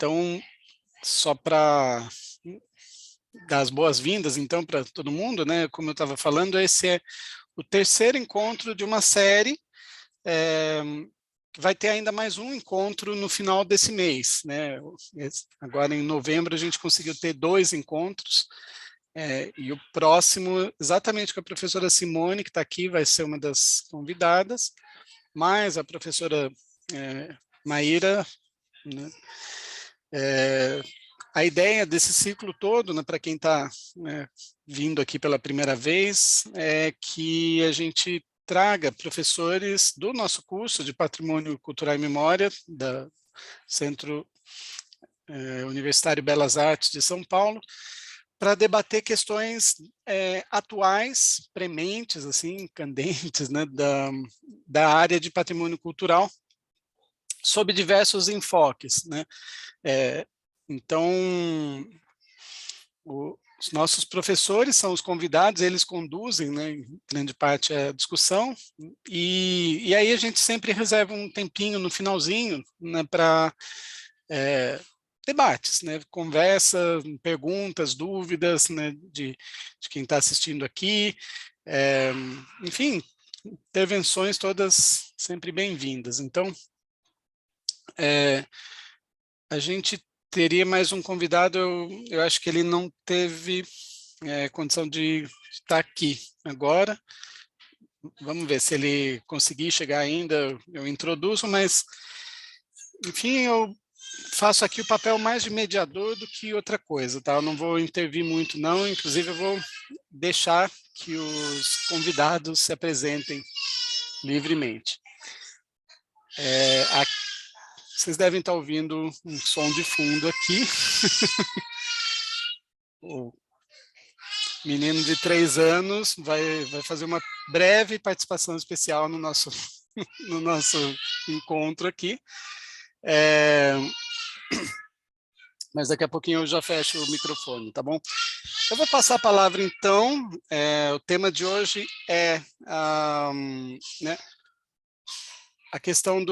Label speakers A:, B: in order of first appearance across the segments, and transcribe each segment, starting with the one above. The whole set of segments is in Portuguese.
A: Então, só para dar as boas-vindas, então, para todo mundo, né? Como eu estava falando, esse é o terceiro encontro de uma série, que vai ter ainda mais um encontro no final desse mês, né? Agora, em novembro, a gente conseguiu ter 2 encontros, e o próximo, exatamente com a professora Simone, que está aqui, vai ser uma das convidadas, mais a professora Maíra, né? A ideia desse ciclo todo, né, para quem está vindo aqui pela primeira vez, é que a gente traga professores do nosso curso de Patrimônio Cultural e Memória, da Centro Universitário Belas Artes de São Paulo, para debater questões atuais, prementes, assim, candentes, né, da área de patrimônio cultural, sob diversos enfoques, né? Então, os nossos professores são os convidados, eles conduzem, né, em grande parte a discussão, e aí a gente sempre reserva um tempinho no finalzinho, né, para debates, né, conversa, perguntas, dúvidas, né, de quem está assistindo aqui, enfim, intervenções todas sempre bem-vindas. Então, a gente teria mais um convidado, eu acho que ele não teve condição de estar aqui agora. Vamos ver se ele conseguir chegar ainda, eu introduzo, mas, enfim, eu faço aqui o papel mais de mediador do que outra coisa, tá? Eu não vou intervir muito, não, inclusive eu vou deixar que os convidados se apresentem livremente. Vocês devem estar ouvindo um som de fundo aqui. O menino de 3 anos vai fazer uma breve participação especial no nosso encontro aqui. Mas daqui a pouquinho eu já fecho o microfone, tá bom? Eu vou passar a palavra, então. O tema de hoje é né, a questão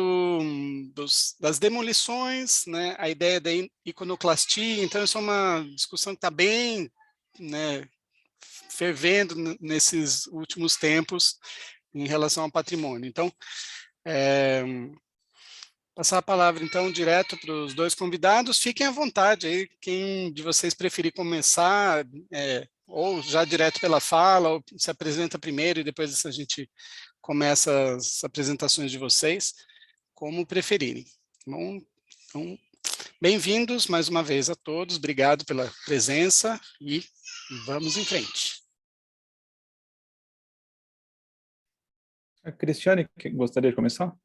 A: das demolições, né, a ideia da iconoclastia. Então, isso é uma discussão que está bem, né, fervendo nesses últimos tempos em relação ao patrimônio. Então, passar a palavra, então, direto para os 2 convidados. Fiquem à vontade aí, quem de vocês preferir começar, ou já direto pela fala, ou se apresenta primeiro e depois a gente começa as apresentações de vocês, como preferirem. Bom, então, bem-vindos mais uma vez a todos, obrigado pela presença e vamos em frente.
B: A Cristiane, que gostaria de começar?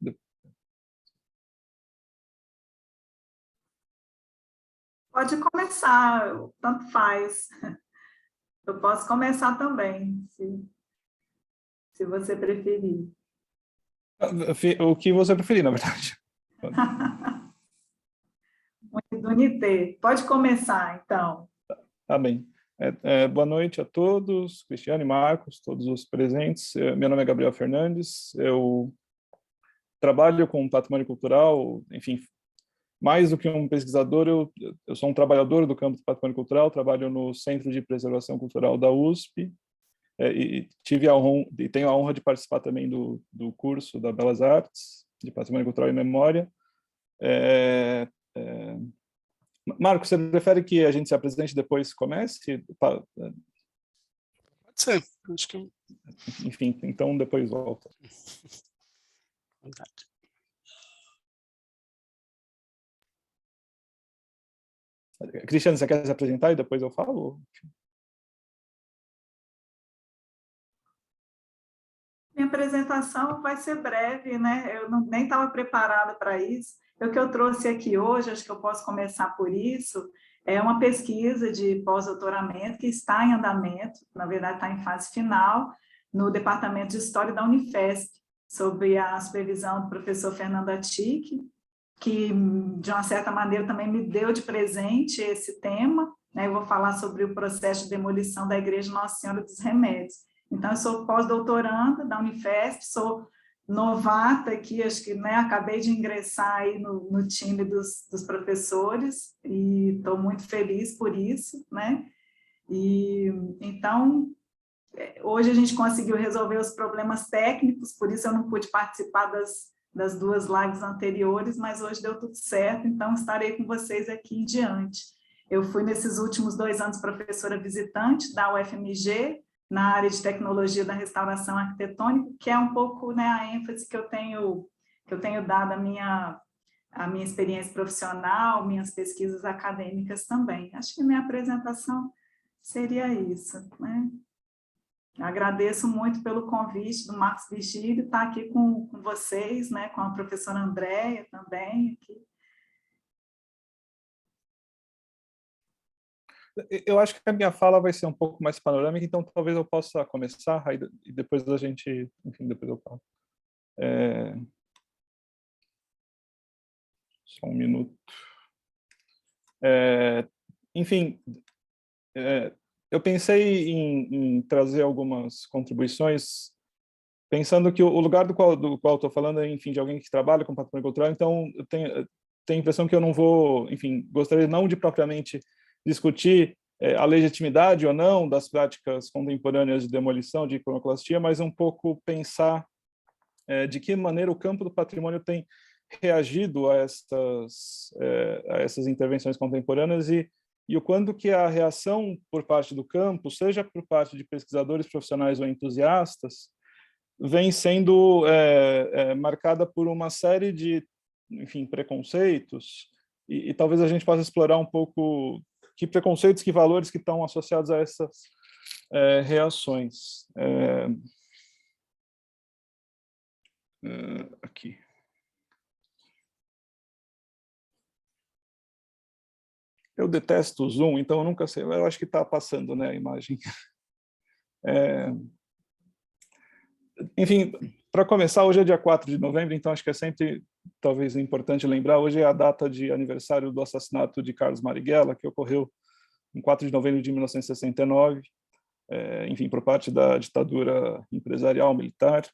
C: Pode começar, tanto faz. Eu posso começar também, se você preferir.
B: O que você preferir, na verdade.
C: Muito unité. Pode começar, então.
B: Tá bem. Boa noite a todos, Cristiane, Marcos, todos os presentes. Meu nome é Gabriel Fernandes, eu trabalho com patrimônio cultural, enfim, mais do que um pesquisador, eu sou um trabalhador do campo do patrimônio cultural, trabalho no Centro de Preservação Cultural da USP, e tenho a honra de participar também do curso da Belas Artes, de Patrimônio Cultural e Memória. Marcos, você prefere que a gente se apresente e depois comece?
A: Pode ser, acho que...
B: Enfim, então depois volta.
A: Vontade.
B: Cristiane, você quer se apresentar e depois eu falo?
C: Minha apresentação vai ser breve, né? Eu nem estava preparada para isso. O que eu trouxe aqui hoje, acho que eu posso começar por isso, é uma pesquisa de pós-doutoramento que está em andamento, na verdade está em fase final, no Departamento de História da Unifesp, sobre a supervisão do professor Fernando Atic, que, de uma certa maneira, também me deu de presente esse tema, né? Eu vou falar sobre o processo de demolição da Igreja Nossa Senhora dos Remédios. Então, eu sou pós-doutoranda da Unifesp, sou novata aqui, acho que, né, acabei de ingressar aí no time dos professores e estou muito feliz por isso, né? E então, hoje a gente conseguiu resolver os problemas técnicos, por isso eu não pude participar das duas lives anteriores, mas hoje deu tudo certo, então estarei com vocês aqui em diante. Eu fui, nesses últimos 2 anos, professora visitante da UFMG, na área de tecnologia da restauração arquitetônica, que é um pouco, né, a ênfase que eu tenho dado à minha experiência profissional, minhas pesquisas acadêmicas também. Acho que minha apresentação seria isso, né? Agradeço muito pelo convite do Marcos Virgílio, estar aqui com vocês, né, com a professora Andréia também. Aqui.
B: Eu acho que a minha fala vai ser um pouco mais panorâmica, então talvez eu possa começar, aí, e depois a gente, enfim, depois eu falo. Só um minuto. Enfim, eu pensei em trazer algumas contribuições, pensando que o lugar do qual estou falando é, enfim, de alguém que trabalha com patrimônio cultural, então eu tenho a impressão que eu não vou, enfim, gostaria não de propriamente discutir a legitimidade ou não das práticas contemporâneas de demolição, de iconoclastia, mas um pouco pensar de que maneira o campo do patrimônio tem reagido a essas intervenções contemporâneas e o quanto que a reação por parte do campo, seja por parte de pesquisadores profissionais ou entusiastas, vem sendo marcada por uma série de, enfim, preconceitos, e talvez a gente possa explorar um pouco que preconceitos, que valores que estão associados a essas reações. Aqui. Eu detesto o Zoom, então eu nunca sei. Eu acho que está passando, né, a imagem. Enfim, para começar, hoje é dia 4 de novembro, então acho que é sempre, talvez, importante lembrar, hoje é a data de aniversário do assassinato de Carlos Marighella, que ocorreu em 4 de novembro de 1969, enfim, por parte da ditadura empresarial militar.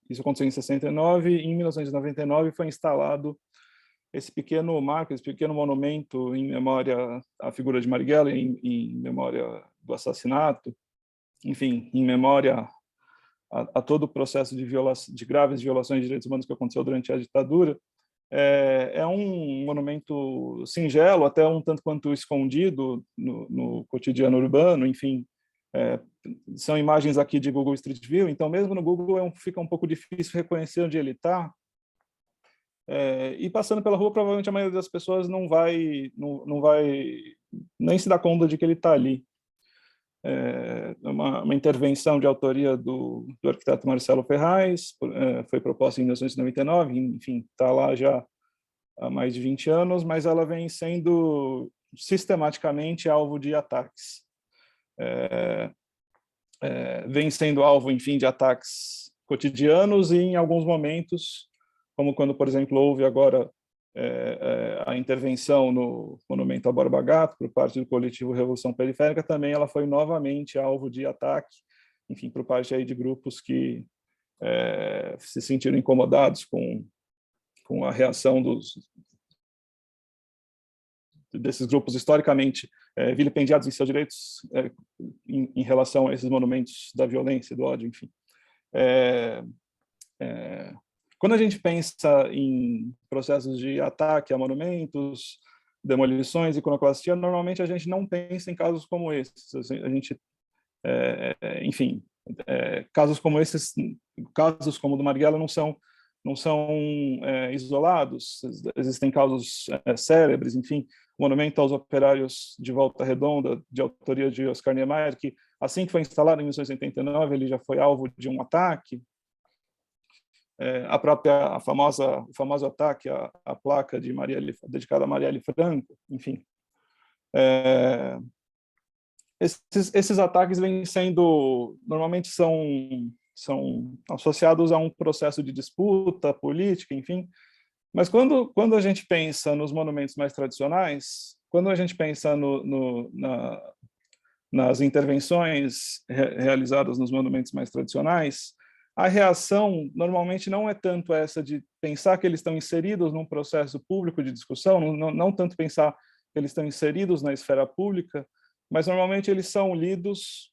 B: Isso aconteceu em 69, e em 1999 foi instalado esse pequeno marco, esse pequeno monumento em memória à figura de Marighella, em memória do assassinato, enfim, em memória a todo o processo de graves violações de direitos humanos que aconteceu durante a ditadura. É um monumento singelo, até um tanto quanto escondido no cotidiano urbano, enfim, são imagens aqui de Google Street View, então mesmo no Google fica um pouco difícil reconhecer onde ele está, e passando pela rua, provavelmente a maioria das pessoas não vai nem se dar conta de que ele está ali. Uma intervenção de autoria do arquiteto Marcelo Ferraz, foi proposta em 1999, enfim, está lá já há mais de 20 anos, mas ela vem sendo sistematicamente alvo de ataques. Vem sendo alvo, enfim, de ataques cotidianos e, em alguns momentos, como quando, por exemplo, houve agora a intervenção no Monumento ao Borba Gato por parte do coletivo Revolução Periférica, também ela foi novamente alvo de ataque, enfim, por parte aí de grupos que se sentiram incomodados com a reação desses grupos historicamente vilipendiados em seus direitos em relação a esses monumentos da violência, do ódio, enfim. Quando a gente pensa em processos de ataque a monumentos, demolições, iconoclastia, normalmente a gente não pensa em casos como esses. A gente, enfim, casos como esses, casos como o do Marighella não são isolados. Existem casos célebres, enfim, o Monumento aos Operários de Volta Redonda, de autoria de Oscar Niemeyer, que assim que foi instalado em 1989, ele já foi alvo de um ataque. O famoso ataque à placa de dedicada a Marielle Franco, enfim. Esses ataques vêm sendo, normalmente são associados a um processo de disputa política, enfim, mas quando a gente pensa nos monumentos mais tradicionais, quando a gente pensa nas intervenções realizadas nos monumentos mais tradicionais, A reação, normalmente, não é tanto essa de pensar que eles estão inseridos num processo público de discussão, não tanto pensar que eles estão inseridos na esfera pública, mas, normalmente, eles são lidos,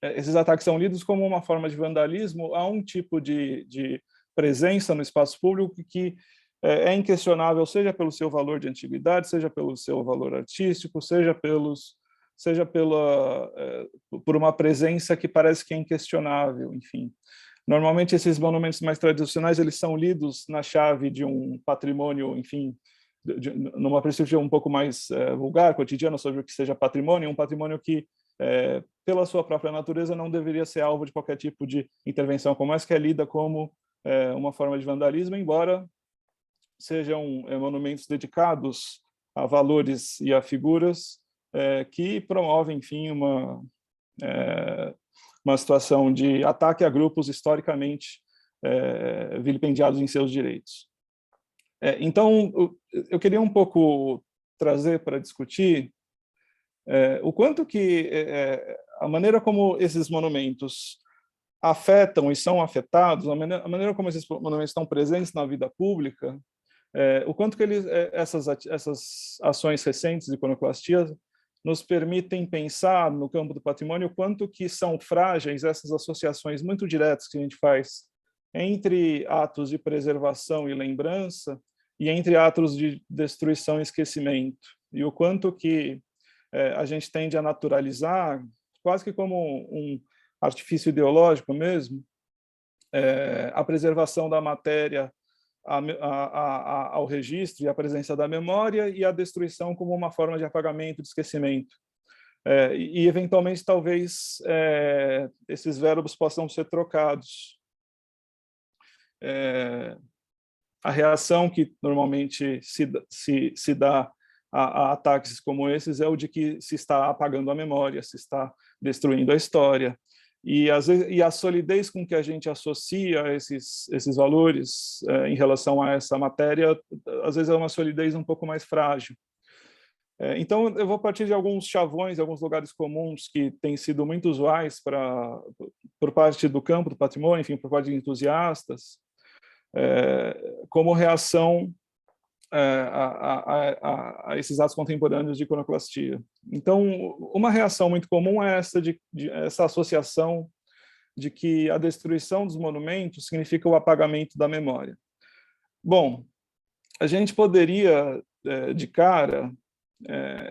B: esses ataques são lidos como uma forma de vandalismo a um tipo de presença no espaço público que é inquestionável, seja pelo seu valor de antiguidade, seja pelo seu valor artístico, seja por uma presença que parece que é inquestionável, enfim. Normalmente, esses monumentos mais tradicionais, eles são lidos na chave de um patrimônio, enfim, numa perspectiva um pouco mais vulgar, cotidiana, sobre o que seja patrimônio, um patrimônio que, pela sua própria natureza, não deveria ser alvo de qualquer tipo de intervenção como essa, que é lida como uma forma de vandalismo, embora sejam monumentos dedicados a valores e a figuras que promovem, enfim, uma situação de ataque a grupos historicamente vilipendiados em seus direitos. Então, eu queria um pouco trazer para discutir o quanto que a maneira como esses monumentos afetam e são afetados, a maneira como esses monumentos estão presentes na vida pública, o quanto que essas ações recentes de iconoclastia nos permitem pensar no campo do patrimônio o quanto que são frágeis essas associações muito diretas que a gente faz entre atos de preservação e lembrança e entre atos de destruição e esquecimento, e o quanto que a gente tende a naturalizar, quase que como um artifício ideológico mesmo, a preservação da matéria ao registro e à presença da memória, e a destruição como uma forma de apagamento, de esquecimento. E eventualmente, talvez, esses verbos possam ser trocados. A reação que normalmente se dá a ataques como esses é o de que se está apagando a memória, se está destruindo a história. E a solidez com que a gente associa esses valores em relação a essa matéria, às vezes é uma solidez um pouco mais frágil. Então, eu vou partir de alguns chavões, alguns lugares comuns que têm sido muito usuais por parte do campo do patrimônio, enfim, por parte de entusiastas, como reação a esses atos contemporâneos de iconoclastia. Então, uma reação muito comum é essa associação de que a destruição dos monumentos significa o apagamento da memória. Bom, a gente poderia, de cara,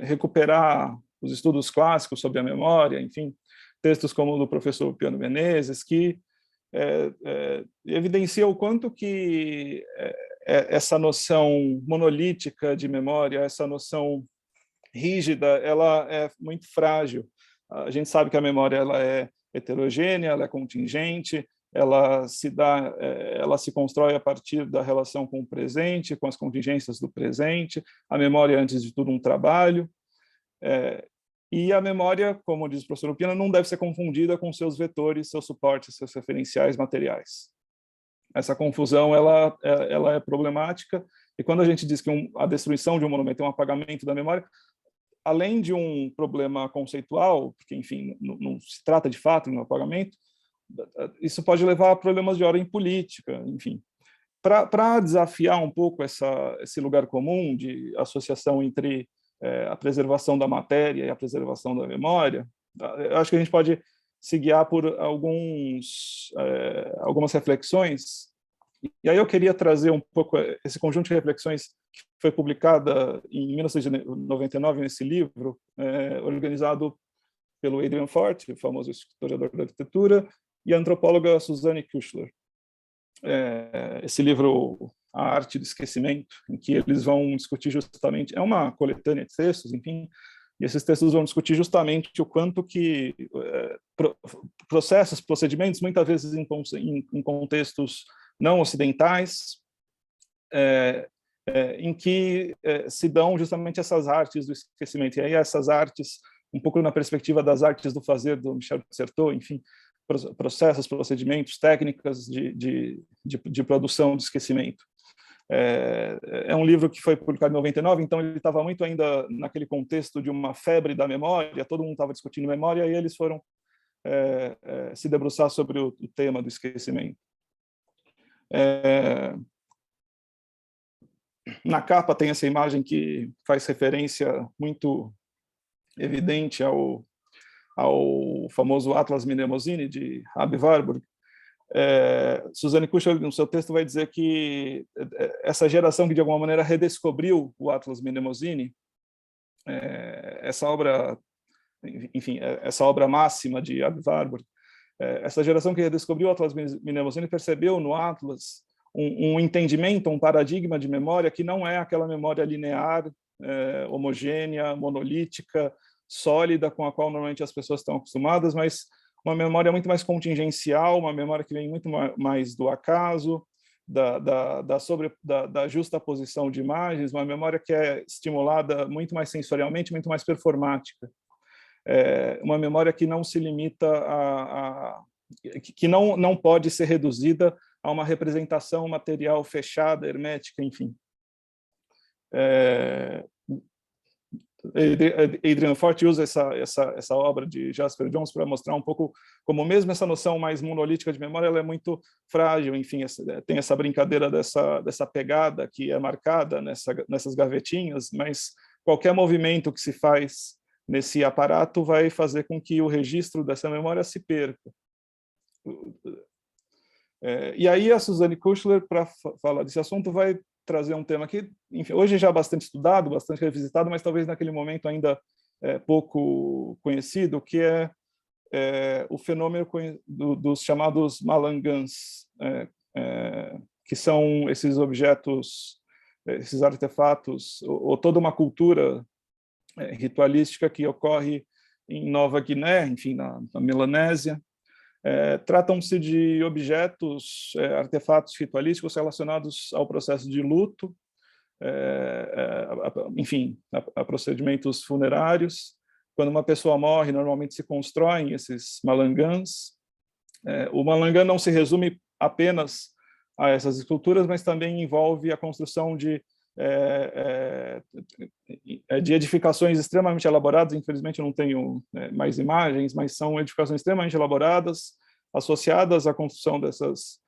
B: recuperar os estudos clássicos sobre a memória, enfim, textos como o do professor Piano Menezes, que evidencia o quanto que essa noção monolítica de memória, essa noção rígida, ela é muito frágil. A gente sabe que a memória ela é heterogênea, ela é contingente, ela se constrói a partir da relação com o presente, com as contingências do presente. A memória é, antes de tudo, um trabalho. E a memória, como diz o professor Lupina, não deve ser confundida com seus vetores, seus suportes, seus referenciais materiais. Essa confusão ela é problemática, e quando a gente diz que a destruição de um monumento é um apagamento da memória, além de um problema conceitual, porque, enfim, não se trata de fato de um apagamento, isso pode levar a problemas de ordem política, enfim. Para desafiar um pouco esse lugar comum de associação entre a preservação da matéria e a preservação da memória, eu acho que a gente pode se guiar por algumas reflexões. E aí eu queria trazer um pouco esse conjunto de reflexões que foi publicada em 1999 nesse livro, organizado pelo Adrian Forte, o famoso historiador da arquitetura, e a antropóloga Suzanne Kuchler. Esse livro, A Arte do Esquecimento, em que eles vão discutir justamente, é uma coletânea de textos, enfim, e esses textos vão discutir justamente o quanto que processos, procedimentos, muitas vezes em contextos não ocidentais, em que se dão justamente essas artes do esquecimento. E aí essas artes, um pouco na perspectiva das artes do fazer do Michel de Certeau, enfim, processos, procedimentos, técnicas de produção de esquecimento. É um livro que foi publicado em 99, então ele estava muito ainda naquele contexto de uma febre da memória, todo mundo estava discutindo memória, e eles foram se debruçar sobre o tema do esquecimento. Na capa tem essa imagem que faz referência muito evidente ao famoso Atlas Mnemosine, de Abbe Warburg. Suzanne Kuchler, no seu texto, vai dizer que essa geração que, de alguma maneira, redescobriu o Atlas Mnemosine, essa obra, enfim, essa obra máxima de Abbe Warburg, essa geração que redescobriu o Atlas Mnemosine percebeu no Atlas um entendimento, um paradigma de memória que não é aquela memória linear, homogênea, monolítica, sólida, com a qual normalmente as pessoas estão acostumadas, mas uma memória muito mais contingencial, uma memória que vem muito mais do acaso, da justaposição de imagens, uma memória que é estimulada muito mais sensorialmente, muito mais performática. Uma memória que não se limita que não pode ser reduzida a uma representação material fechada, hermética, enfim. Adrian Forte usa essa obra de Jasper Johns para mostrar um pouco como mesmo essa noção mais monolítica de memória ela é muito frágil, enfim, tem essa brincadeira dessa pegada que é marcada nessas gavetinhas, mas qualquer movimento que se faz nesse aparato vai fazer com que o registro dessa memória se perca. E aí a Suzanne Kuchler, para falar desse assunto, vai trazer um tema que, enfim, hoje já bastante estudado, bastante revisitado, mas talvez naquele momento ainda pouco conhecido, que é o fenômeno dos chamados malangans, que são esses objetos, esses artefatos, ou toda uma cultura ritualística que ocorre em Nova Guiné, enfim, na Melanésia. Tratam-se de objetos, artefatos ritualísticos relacionados ao processo de luto, enfim, a procedimentos funerários. Quando uma pessoa morre, normalmente se constroem esses malangans. O malangã não se resume apenas a essas esculturas, mas também envolve a construção de edificações extremamente elaboradas. Infelizmente eu não tenho mais imagens, mas são edificações extremamente elaboradas, associadas à construção dessas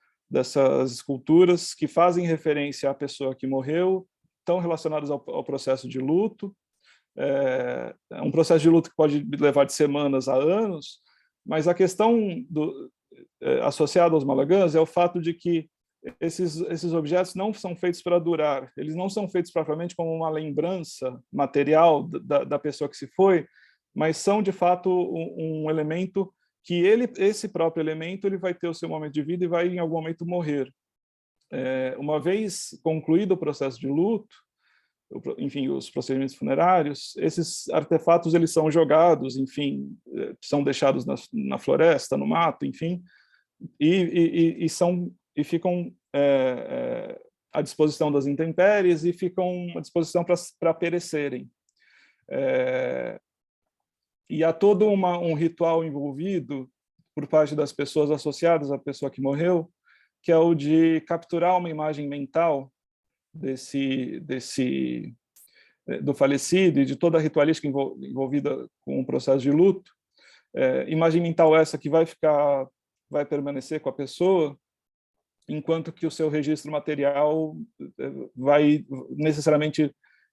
B: esculturas, que fazem referência à pessoa que morreu, estão relacionadas ao processo de luto. É um processo de luto que pode levar de semanas a anos, mas a questão associada aos malangans é o fato de que esses objetos não são feitos para durar, eles não são feitos propriamente como uma lembrança material da pessoa que se foi, mas são, de fato, um elemento que esse próprio elemento ele vai ter o seu momento de vida e vai, em algum momento, morrer. Uma vez concluído o processo de luto, enfim, os procedimentos funerários, esses artefatos eles são jogados, enfim, são deixados na floresta, no mato, enfim, e ficam à disposição das intempéries e ficam à disposição para perecerem. E há todo um ritual envolvido por parte das pessoas associadas à pessoa que morreu, que é o de capturar uma imagem mental do falecido e de toda a ritualística envolvida com o processo de luto. Imagem mental essa que vai permanecer com a pessoa, enquanto que o seu registro material vai necessariamente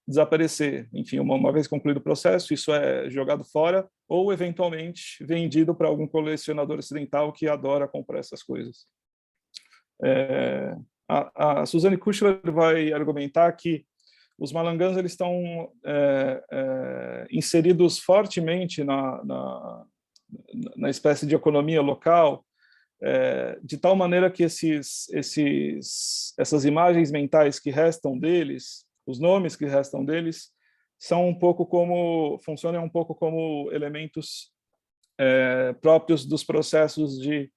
B: desaparecer. Enfim, uma vez concluído o processo, isso é jogado fora ou, eventualmente, vendido para algum colecionador ocidental que adora comprar essas coisas. A Suzanne Kuchler vai argumentar que os malangans eles estão inseridos fortemente na espécie de economia local, de tal maneira que essas imagens mentais que restam deles, os nomes que restam deles, funcionam um pouco como elementos próprios dos processos de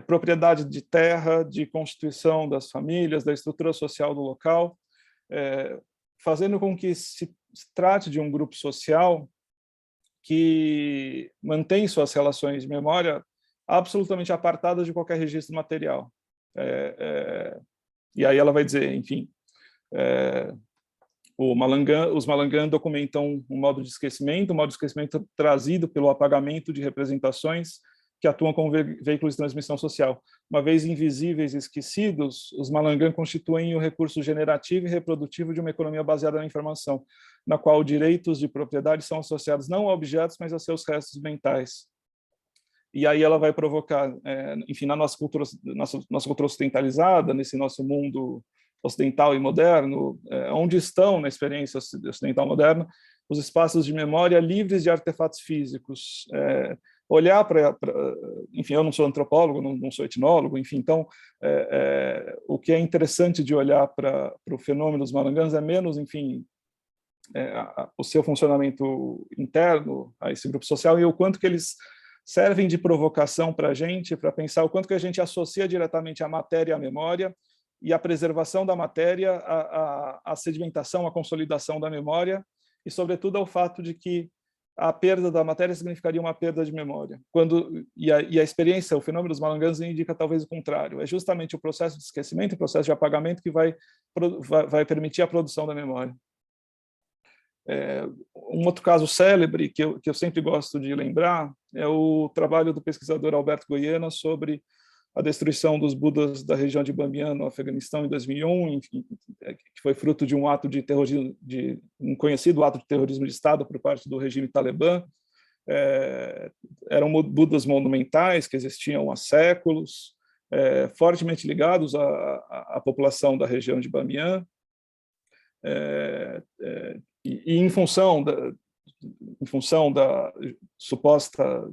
B: propriedade de terra, de constituição das famílias, da estrutura social do local, fazendo com que se trate de um grupo social que mantém suas relações de memória absolutamente apartadas de qualquer registro material. E aí ela vai dizer, enfim, os malangans documentam um modo de esquecimento trazido pelo apagamento de representações que atuam como veículos de transmissão social. Uma vez invisíveis e esquecidos, os Malangã constituem o recurso generativo e reprodutivo de uma economia baseada na informação, na qual direitos de propriedade são associados não a objetos, mas a seus restos mentais. E aí ela vai provocar, enfim, na nossa cultura ocidentalizada, nesse nosso mundo ocidental e moderno, onde estão, na experiência ocidental moderna, os espaços de memória livres de artefatos físicos. Olhar para... Enfim, eu não sou antropólogo, não sou etnólogo, enfim, então, o que é interessante de olhar para o fenômeno dos Malangãs é menos, enfim, o seu funcionamento interno a esse grupo social e o quanto que eles servem de provocação para a gente, para pensar o quanto que a gente associa diretamente a matéria à memória e a preservação da matéria, a sedimentação, a consolidação da memória e, sobretudo, ao fato de que a perda da matéria significaria uma perda de memória. E a experiência, o fenômeno dos Malangãs indica talvez o contrário. É justamente o processo de esquecimento, o processo de apagamento que vai permitir a produção da memória. Um outro caso célebre que eu sempre gosto de lembrar é o trabalho do pesquisador Alberto Goiena sobre a destruição dos Budas da região de Bamiyan, no Afeganistão, em 2001, enfim, que foi fruto de um ato de terrorismo, um conhecido ato de terrorismo de Estado por parte do regime talibã. Eram Budas monumentais que existiam há séculos, fortemente ligados à população da região de Bamiyan. E em função da suposta,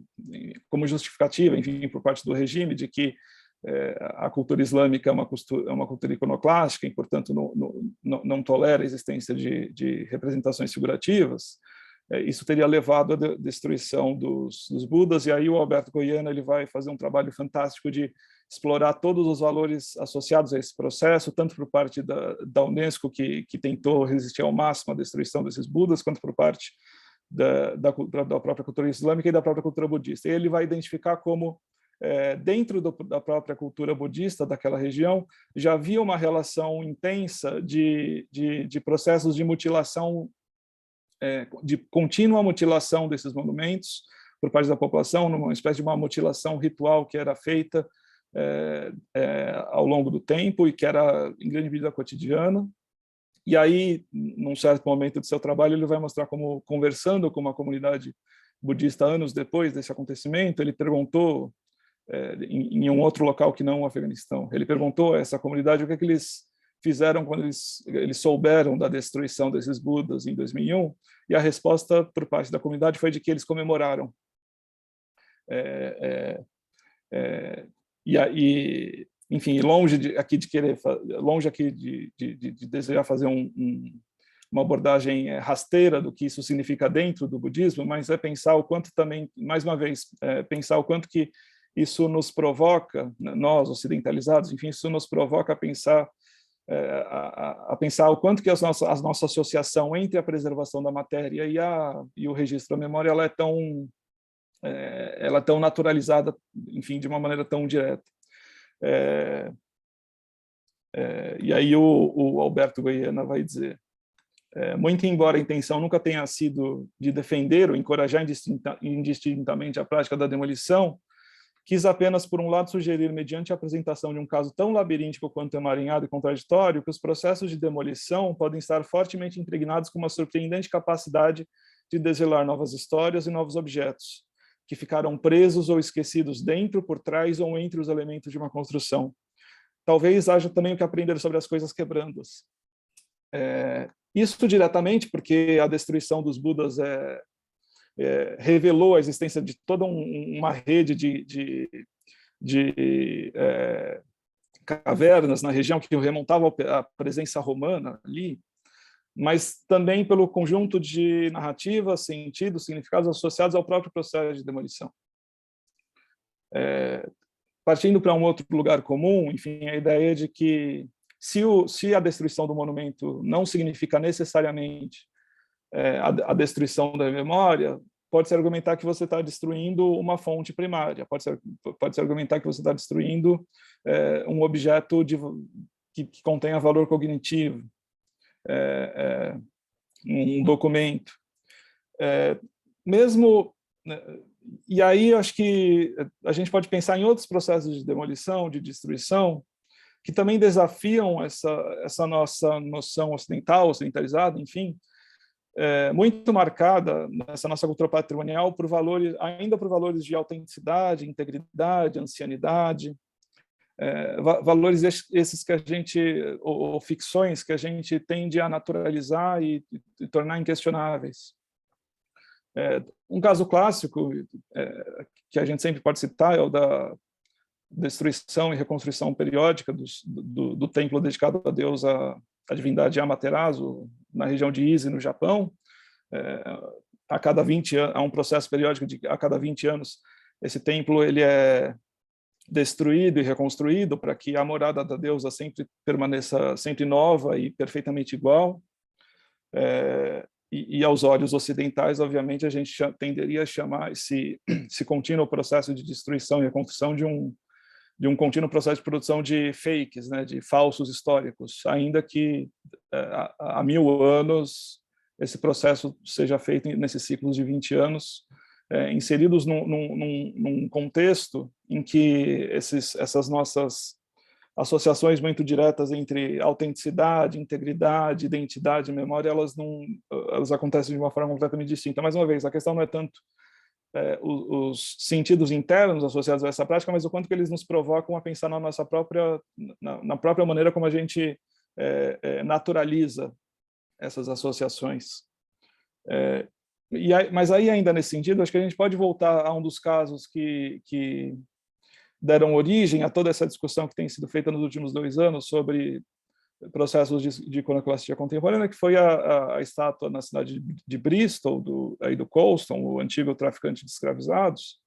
B: como justificativa, enfim, por parte do regime, de que a cultura islâmica é uma cultura iconoclástica e, portanto, não tolera a existência de representações figurativas, isso teria levado à destruição dos Budas, e aí o Alberto Goiena ele vai fazer um trabalho fantástico de explorar todos os valores associados a esse processo, tanto por parte da Unesco, que tentou resistir ao máximo à destruição desses Budas, quanto por parte da própria cultura islâmica e da própria cultura budista. E ele vai identificar como, dentro da própria cultura budista daquela região, já havia uma relação intensa de processos de mutilação, de contínua mutilação desses monumentos por parte da população, numa espécie de uma mutilação ritual que era feita ao longo do tempo e que era, em grande medida, cotidiana. E aí, num certo momento do seu trabalho, ele vai mostrar como, conversando com uma comunidade budista anos depois desse acontecimento, ele perguntou, em um outro local que não o Afeganistão, ele perguntou a essa comunidade o que é que eles fizeram quando eles souberam da destruição desses Budas em 2001, e a resposta por parte da comunidade foi de que eles comemoraram. E enfim, longe de desejar fazer uma abordagem rasteira do que isso significa dentro do budismo, mas é pensar o quanto também, mais uma vez, pensar o quanto que isso nos provoca, nós ocidentalizados, enfim, isso nos provoca a pensar o quanto que a nossa associação entre a preservação da matéria e o registro da memória ela é tão naturalizada, enfim, de uma maneira tão direta. E aí o Alberto Goiena vai dizer, muito embora a intenção nunca tenha sido de defender ou encorajar indistintamente a prática da demolição, quis apenas, por um lado, sugerir, mediante a apresentação de um caso tão labiríntico quanto emaranhado e contraditório, que os processos de demolição podem estar fortemente impregnados com uma surpreendente capacidade de desvelar novas histórias e novos objetos, que ficaram presos ou esquecidos dentro, por trás ou entre os elementos de uma construção. Talvez haja também o que aprender sobre as coisas quebrandas. Isso diretamente porque a destruição dos Budas revelou a existência de toda uma rede de cavernas na região que remontavam à presença romana ali, mas também pelo conjunto de narrativas, sentidos, significados associados ao próprio processo de demolição. Partindo para um outro lugar comum, enfim, a ideia de que se a destruição do monumento não significa necessariamente a destruição da memória, pode-se argumentar que você está destruindo uma fonte primária, pode-se argumentar que você está destruindo um objeto que contenha valor cognitivo, um documento. Mesmo E aí eu acho que a gente pode pensar em outros processos de demolição, de destruição, que também desafiam essa nossa noção ocidental, ocidentalizada, enfim, muito marcada nessa nossa cultura patrimonial por valores, ainda por valores de autenticidade, integridade, ancianidade, valores esses que a gente, ou ficções que a gente tende a naturalizar e tornar inquestionáveis. Um caso clássico que a gente sempre pode citar é o da destruição e reconstrução periódica do templo dedicado a Deus, a divindade Amaterasu, na região de Ise, no Japão. A cada 20 anos, há um processo periódico de a cada 20 anos, esse templo ele é destruído e reconstruído para que a morada da deusa sempre permaneça sempre nova e perfeitamente igual. E aos olhos ocidentais, obviamente, a gente tenderia a chamar esse contínuo processo de destruição e reconstrução de um contínuo processo de produção de fakes, né, de falsos históricos, ainda que há 1000 anos esse processo seja feito nesses ciclos de 20 anos, inseridos num contexto em que essas nossas associações muito diretas entre autenticidade, integridade, identidade e memória, elas acontecem de uma forma completamente distinta. Mais uma vez, a questão não é tanto os sentidos internos associados a essa prática, mas o quanto que eles nos provocam a pensar na nossa própria, na própria maneira como a gente naturaliza essas associações. Mas aí, ainda nesse sentido, acho que a gente pode voltar a um dos casos que deram origem a toda essa discussão que tem sido feita nos últimos 2 anos sobre processos de iconoclastia contemporânea, que foi a estátua na cidade de Bristol, do Colston, o antigo traficante de escravizados.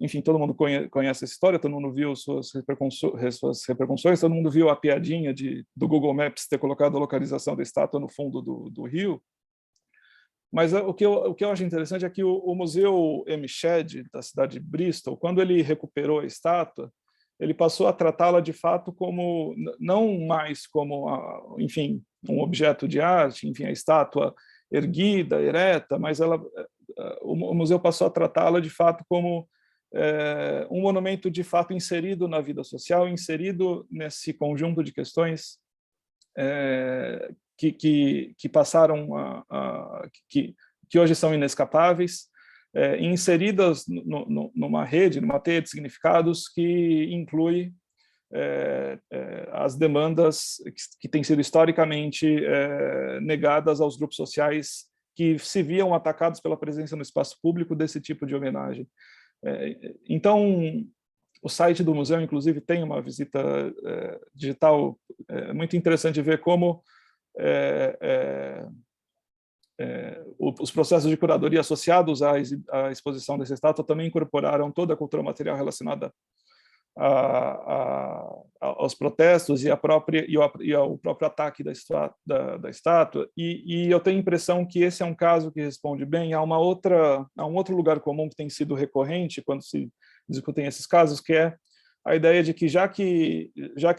B: Enfim, todo mundo conhece essa história, todo mundo viu suas repercussões, todo mundo viu a piadinha do Google Maps ter colocado a localização da estátua no fundo do rio. Mas o que eu acho interessante é que o Museu M. Shedd, da cidade de Bristol, quando ele recuperou a estátua, ele passou a tratá-la de fato como, não mais como, enfim, um objeto de arte, enfim, a estátua erguida, ereta, mas o museu passou a tratá-la de fato como um monumento de fato inserido na vida social, inserido nesse conjunto de questões que passaram que hoje são inescapáveis, inseridas numa rede, numa teia de significados que inclui as demandas que têm sido historicamente negadas aos grupos sociais que se viam atacados pela presença no espaço público desse tipo de homenagem. Então, o site do museu, inclusive, tem uma visita digital muito interessante de ver como os processos de curadoria associados à exposição dessa estátua também incorporaram toda a cultura material relacionada aos protestos e ao próprio ataque da estátua. E eu tenho a impressão que esse é um caso que responde bem a um outro lugar comum que tem sido recorrente quando se discutem esses casos, que é a ideia de que já que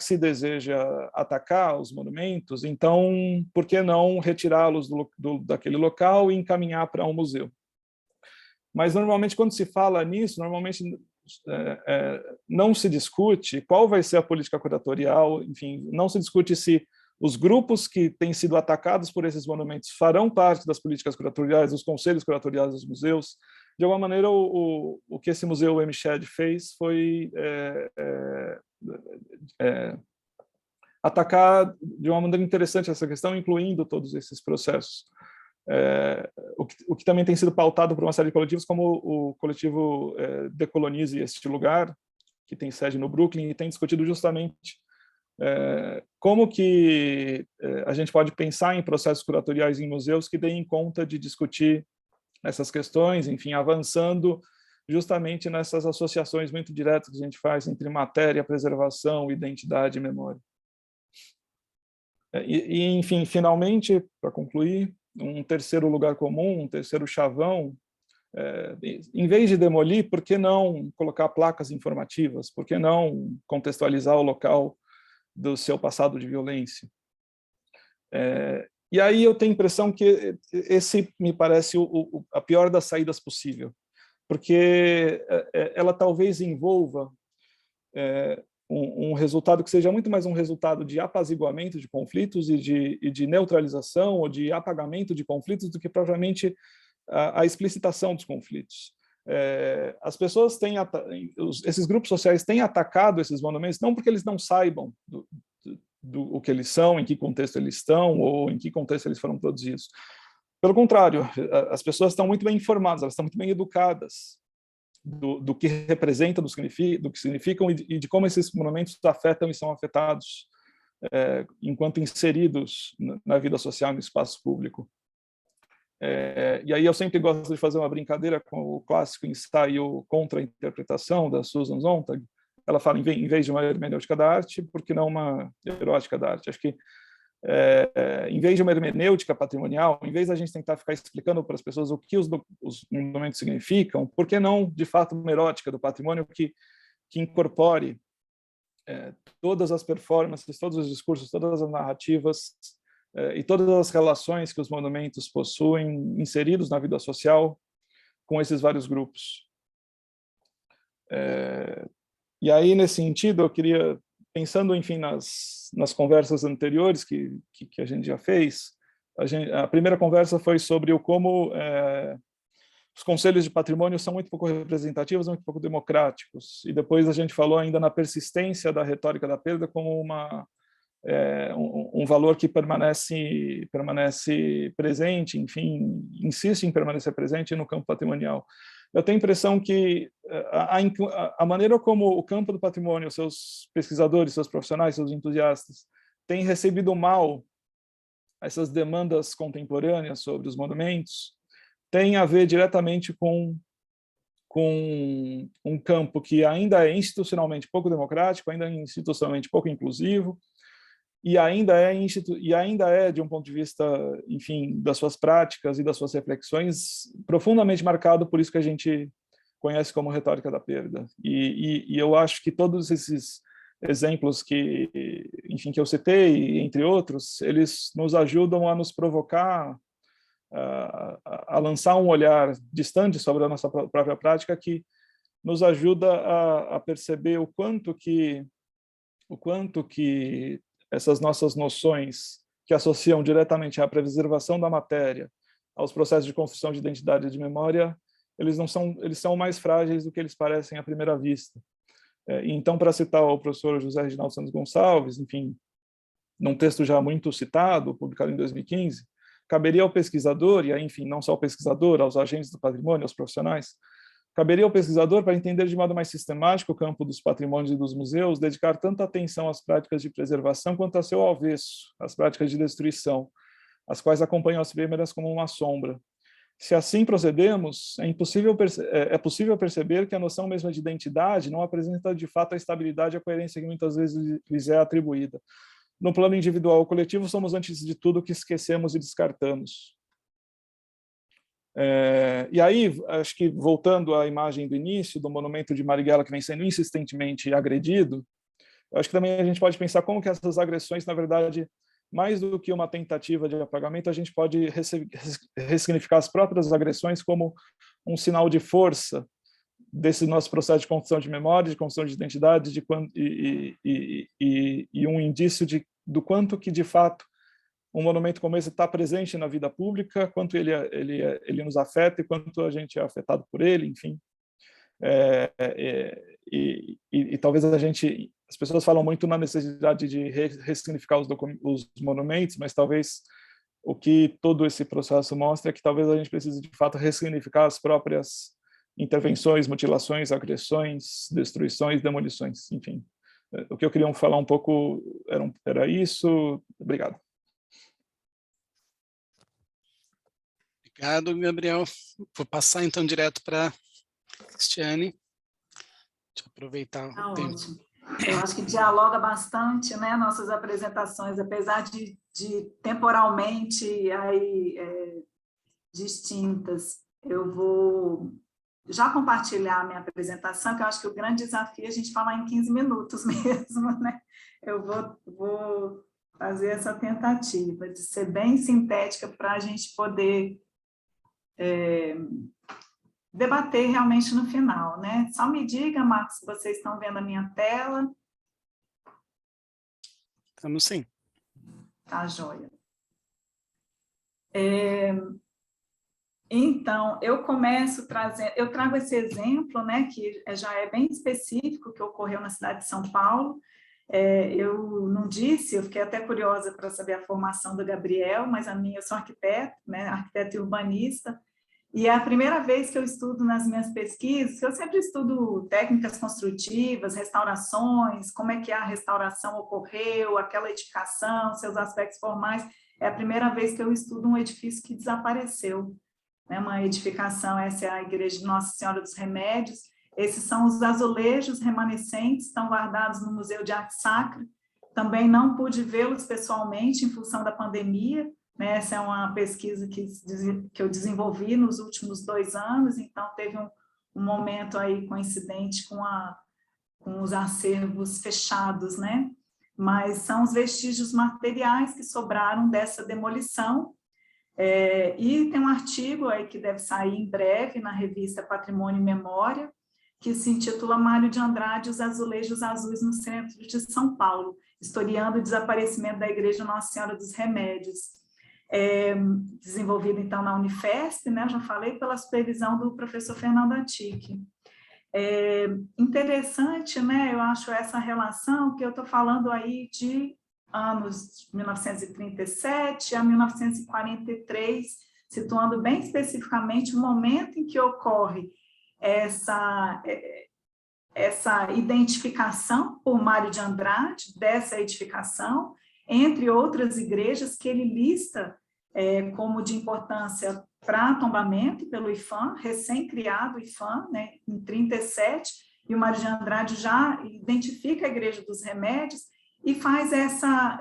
B: se deseja atacar os monumentos, então por que não retirá-los daquele local e encaminhar para um museu? Mas normalmente quando se fala nisso, normalmente não se discute qual vai ser a política curatorial, enfim, não se discute se os grupos que têm sido atacados por esses monumentos farão parte das políticas curatoriais, dos conselhos curatoriais dos museus. De alguma maneira, o que esse museu M. Shedd fez foi atacar de uma maneira interessante essa questão, incluindo todos esses processos. O que também tem sido pautado por uma série de coletivos, como o coletivo Decolonize Este Lugar, que tem sede no Brooklyn, e tem discutido justamente como que a gente pode pensar em processos curatoriais em museus que deem conta de discutir essas questões, enfim, avançando justamente nessas associações muito diretas que a gente faz entre matéria, preservação, identidade e memória. Enfim, finalmente, para concluir, um terceiro lugar comum, um terceiro chavão, em vez de demolir, por que não colocar placas informativas? Por que não contextualizar o local do seu passado de violência? E aí eu tenho a impressão que esse me parece a pior das saídas possível, porque ela talvez envolva um resultado que seja muito mais um resultado de apaziguamento de conflitos e de neutralização ou de apagamento de conflitos do que propriamente a explicitação dos conflitos. As pessoas esses grupos sociais têm atacado esses monumentos não porque eles não saibam do que eles são, em que contexto eles estão ou em que contexto eles foram produzidos. Pelo contrário, as pessoas estão muito bem informadas, elas estão muito bem educadas do que representam, do que significam e de como esses monumentos afetam e são afetados enquanto inseridos na vida social, no espaço público. E aí eu sempre gosto de fazer uma brincadeira com o clássico ensaio Contra a Interpretação, da Susan Sontag. Ela fala, em vez de uma hermenêutica da arte, por que não uma erótica da arte? Acho que, em vez de uma hermenêutica patrimonial, em vez da gente tentar ficar explicando para as pessoas o que os monumentos significam, por que não, de fato, uma erótica do patrimônio que incorpore todas as performances, todos os discursos, todas as narrativas e todas as relações que os monumentos possuem inseridos na vida social com esses vários grupos. E aí, nesse sentido, eu queria, pensando, enfim, nas conversas anteriores que a gente já fez, a primeira conversa foi sobre como os conselhos de patrimônio são muito pouco representativos, muito pouco democráticos. E depois a gente falou ainda na persistência da retórica da perda como um valor que permanece presente, enfim, insiste em permanecer presente no campo patrimonial. Eu tenho a impressão que a maneira como o campo do patrimônio, seus pesquisadores, seus profissionais, seus entusiastas, têm recebido mal essas demandas contemporâneas sobre os monumentos, tem a ver diretamente com um campo que ainda é institucionalmente pouco democrático, ainda é institucionalmente pouco inclusivo, e ainda é, de um ponto de vista, enfim, das suas práticas e das suas reflexões, profundamente marcado por isso que a gente conhece como retórica da perda. E eu acho que todos esses exemplos que eu citei, entre outros, eles nos ajudam a nos provocar a lançar um olhar distante sobre a nossa própria prática, que nos ajuda a perceber o quanto que essas nossas noções que associam diretamente à preservação da matéria, aos processos de construção de identidade e de memória, eles são mais frágeis do que eles parecem à primeira vista. Então, para citar o professor José Reginaldo Santos Gonçalves, enfim, num texto já muito citado, publicado em 2015, caberia ao pesquisador, e aí, enfim, não só ao pesquisador, aos agentes do patrimônio, aos profissionais, caberia ao pesquisador, para entender de modo mais sistemático o campo dos patrimônios e dos museus, dedicar tanta atenção às práticas de preservação quanto a seu avesso, às práticas de destruição, as quais acompanham as primeiras como uma sombra. Se assim procedemos, é possível perceber que a noção mesma de identidade não apresenta de fato a estabilidade e a coerência que muitas vezes lhes é atribuída. No plano individual ou coletivo, somos antes de tudo o que esquecemos e descartamos. E aí, acho que voltando à imagem do início, do monumento de Marighella que vem sendo insistentemente agredido, acho que também a gente pode pensar como que essas agressões, na verdade, mais do que uma tentativa de apagamento, a gente pode ressignificar as próprias agressões como um sinal de força desse nosso processo de construção de memória, de construção de identidade, e um indício do quanto que, de fato, um monumento como esse está presente na vida pública, quanto ele nos afeta e quanto a gente é afetado por ele, enfim. E talvez as pessoas falam muito na necessidade de ressignificar os monumentos, mas talvez o que todo esse processo mostra é que talvez a gente precise, de fato, ressignificar as próprias intervenções, mutilações, agressões, destruições, demolições, enfim. O que eu queria falar um pouco era isso. Obrigado.
A: Obrigado, Gabriel. Vou passar, então, direto para a Cristiane. Deixa eu aproveitar o tempo.
C: Ótimo. Eu acho que dialoga bastante, né, nossas apresentações, apesar de temporalmente aí, distintas. Eu vou já compartilhar a minha apresentação, que eu acho que o grande desafio é a gente falar em 15 minutos mesmo, né? Eu vou fazer essa tentativa de ser bem sintética para a gente poder debater realmente no final, né? Só me diga, Marcos, se vocês estão vendo a minha tela.
A: Estamos sim.
C: Tá, joia. Então, eu trago esse exemplo, né, que já é bem específico, que ocorreu na cidade de São Paulo. Eu não disse, eu fiquei até curiosa para saber a formação do Gabriel, mas eu sou arquiteto, né, arquiteto e urbanista, e é a primeira vez que eu estudo nas minhas pesquisas, eu sempre estudo técnicas construtivas, restaurações, como é que a restauração ocorreu, aquela edificação, seus aspectos formais. É a primeira vez que eu estudo um edifício que desapareceu, né? Uma edificação, essa é a Igreja de Nossa Senhora dos Remédios. Esses são os azulejos remanescentes, estão guardados no Museu de Arte Sacra. Também não pude vê-los pessoalmente em função da pandemia, né? Essa é uma pesquisa que eu desenvolvi nos últimos 2 anos, então teve um momento aí coincidente com os acervos fechados, né? Mas são os vestígios materiais que sobraram dessa demolição. E tem um artigo aí que deve sair em breve na revista Patrimônio e Memória, que se intitula Mário de Andrade, os azulejos azuis no centro de São Paulo, historiando o desaparecimento da Igreja Nossa Senhora dos Remédios. Desenvolvido, então, na Unifesp, né, eu já falei, pela supervisão do professor Fernando Antique. Interessante, né, eu acho essa relação, que eu estou falando aí de anos de 1937 a 1943, situando bem especificamente o momento em que ocorre essa identificação por Mário de Andrade, dessa edificação, entre outras igrejas que ele lista como de importância para tombamento pelo IPHAN, recém-criado IPHAN, né, em 1937, e o Mário de Andrade já identifica a Igreja dos Remédios e faz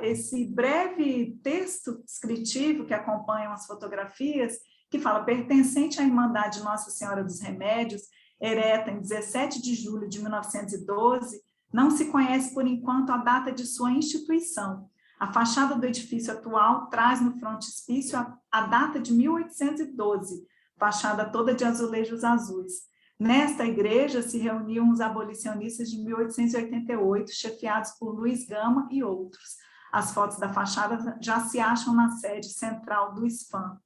C: esse breve texto descritivo que acompanham as fotografias, que fala: pertencente à Irmandade Nossa Senhora dos Remédios, ereta em 17 de julho de 1912, não se conhece por enquanto a data de sua instituição. A fachada do edifício atual traz no frontispício a data de 1812, fachada toda de azulejos azuis. Nesta igreja se reuniam os abolicionistas de 1888, chefiados por Luiz Gama e outros. As fotos da fachada já se acham na sede central do SFAM.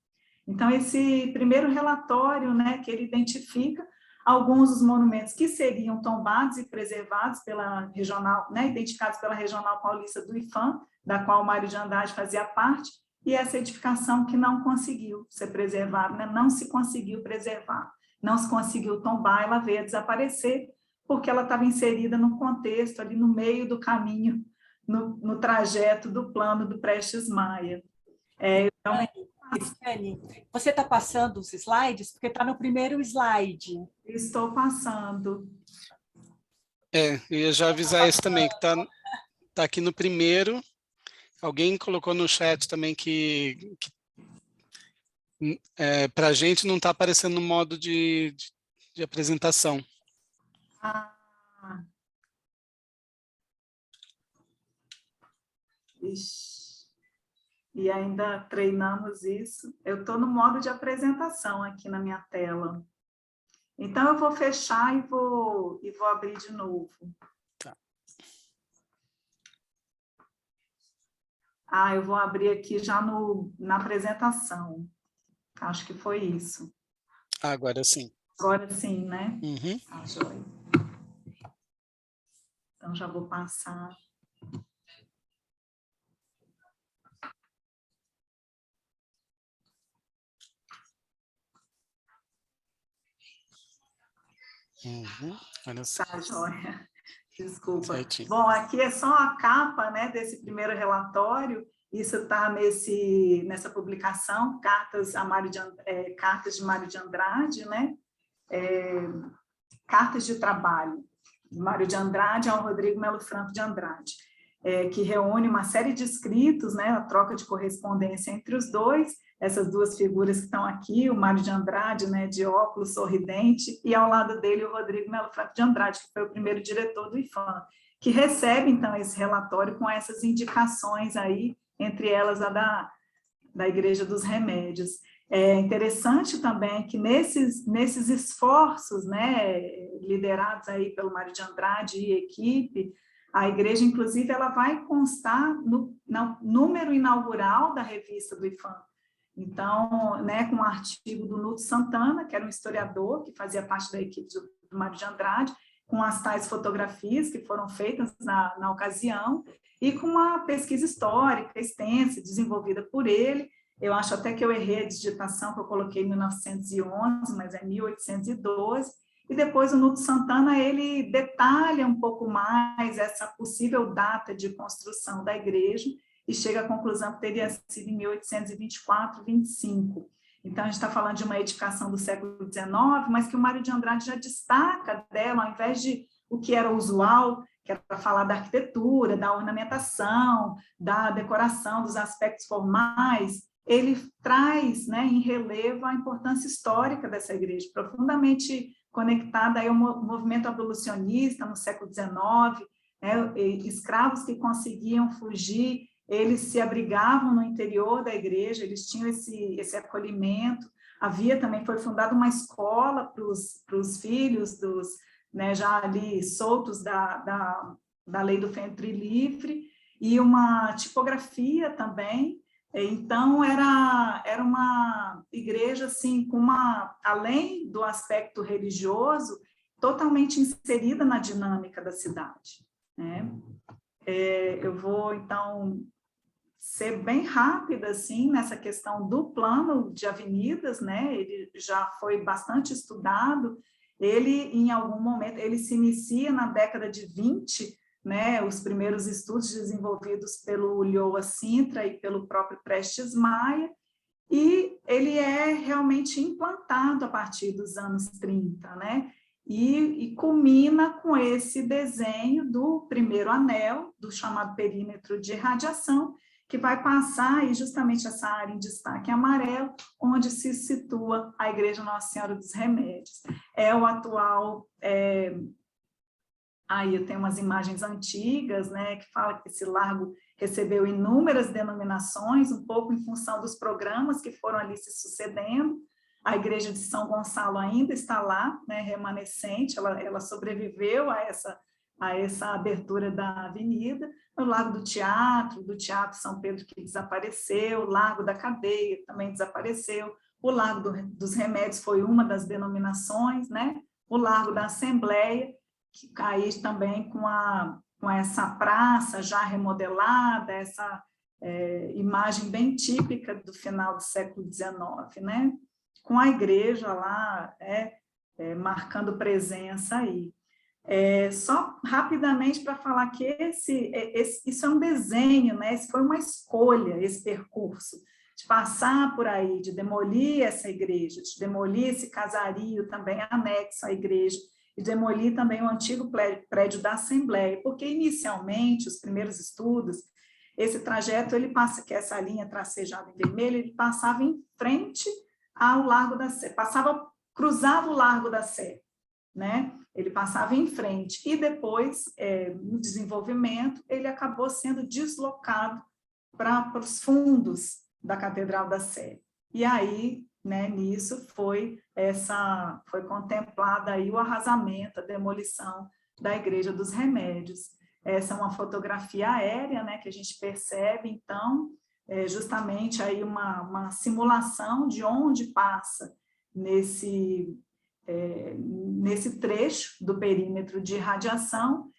C: Então, esse primeiro relatório, né, que ele identifica alguns dos monumentos que seriam tombados e preservados pela regional, né, identificados pela Regional Paulista do IPHAN, da qual o Mário de Andrade fazia parte, e essa edificação que não conseguiu ser preservada, né, não se conseguiu preservar, não se conseguiu tombar, ela veio a desaparecer, porque ela estava inserida no contexto, ali no meio do caminho, no trajeto do plano do Prestes Maia.
D: Cristiane, você está passando os slides? Porque está no primeiro slide.
C: Estou passando.
A: Eu ia já avisar esse também, que está aqui no primeiro. Alguém colocou no chat também que para a gente não está aparecendo no modo de apresentação.
C: Ixi. E ainda treinamos isso. Eu estou no modo de apresentação aqui na minha tela. Então, eu vou fechar e vou abrir de novo.
A: Tá.
C: Eu vou abrir aqui já na apresentação. Acho que foi isso.
A: Agora sim.
C: Agora sim, né?
A: Uhum.
C: Joia. Então, já vou passar.
A: Olha só.
C: Tá, joia. Desculpa.
A: Certinho.
C: Bom, aqui é só a capa, né, desse primeiro relatório. Isso está nessa publicação, Cartas de Mário de Andrade, né? Cartas de Trabalho, de Mário de Andrade ao Rodrigo Melo Franco de Andrade, que reúne uma série de escritos, né, a troca de correspondência entre os dois, essas duas figuras que estão aqui, o Mário de Andrade, né, de óculos, sorridente, e ao lado dele o Rodrigo Melo Franco de Andrade, que foi o primeiro diretor do IPHAN. que recebe, então, esse relatório com essas indicações aí, entre elas a da Igreja dos Remédios. É interessante também que nesses esforços, né, liderados aí pelo Mário de Andrade e equipe, a igreja, inclusive, ela vai constar no número inaugural da revista do IFAM. Então, né, com um artigo do Nuto Santana, que era um historiador que fazia parte da equipe do Mário de Andrade, com as tais fotografias que foram feitas na ocasião, e com uma pesquisa histórica extensa, desenvolvida por ele. Eu acho até que eu errei a digitação, que eu coloquei 1911, mas é 1812, e depois o Nuto Santana, ele detalha um pouco mais essa possível data de construção da igreja, e chega à conclusão que teria sido em 1824, 25. Então, a gente está falando de uma edificação do século XIX, mas que o Mário de Andrade já destaca dela, ao invés de o que era usual, que era falar da arquitetura, da ornamentação, da decoração, dos aspectos formais, ele traz, né, em relevo a importância histórica dessa igreja, profundamente conectada aí ao movimento abolicionista no século XIX, né, escravos que conseguiam fugir, eles se abrigavam no interior da igreja, eles tinham esse acolhimento. Havia também, foi fundada uma escola para os filhos dos, né, já ali soltos da lei do ventre livre, e uma tipografia também. Então, era uma igreja, assim, com além do aspecto religioso, totalmente inserida na dinâmica da cidade, né? Eu vou, então, ser bem rápida, assim, nessa questão do plano de avenidas, né? Ele já foi bastante estudado. Ele, em algum momento, ele se inicia na década de 20, né, os primeiros estudos desenvolvidos pelo Ulloa Sintra e pelo próprio Prestes Maia, e ele é realmente implantado a partir dos anos 30, né, e culmina com esse desenho do primeiro anel, do chamado perímetro de irradiação, que vai passar aí justamente essa área em destaque amarelo, onde se situa a Igreja Nossa Senhora dos Remédios. É o atual... Aí eu tenho umas imagens antigas, né, que fala que esse largo recebeu inúmeras denominações, um pouco em função dos programas que foram ali se sucedendo. A igreja de São Gonçalo ainda está lá, né, remanescente, ela sobreviveu a essa abertura da avenida. O Largo do Teatro São Pedro, que desapareceu, o Largo da Cadeia também desapareceu, o Largo dos Remédios foi uma das denominações, né, o Largo da Assembleia, que cai também com essa praça já remodelada, essa imagem bem típica do final do século XIX, né? Com a igreja lá marcando presença aí. Só rapidamente para falar que isso é um desenho, né? Isso foi uma escolha, esse percurso, de passar por aí, de demolir essa igreja, de demolir esse casario também anexo à igreja, e demolir também o antigo prédio da Assembleia, porque inicialmente, os primeiros estudos, esse trajeto, ele passa, que essa linha tracejada em vermelho, ele passava em frente ao Largo da Sé, cruzava o Largo da Sé, né? Ele passava em frente, e depois, no desenvolvimento, ele acabou sendo deslocado para os fundos da Catedral da Sé. E aí, né, nisso foi contemplada aí o arrasamento, a demolição da Igreja dos Remédios. Essa é uma fotografia aérea, né, que a gente percebe, então, justamente aí uma simulação de onde passa nesse trecho do perímetro de irradiação,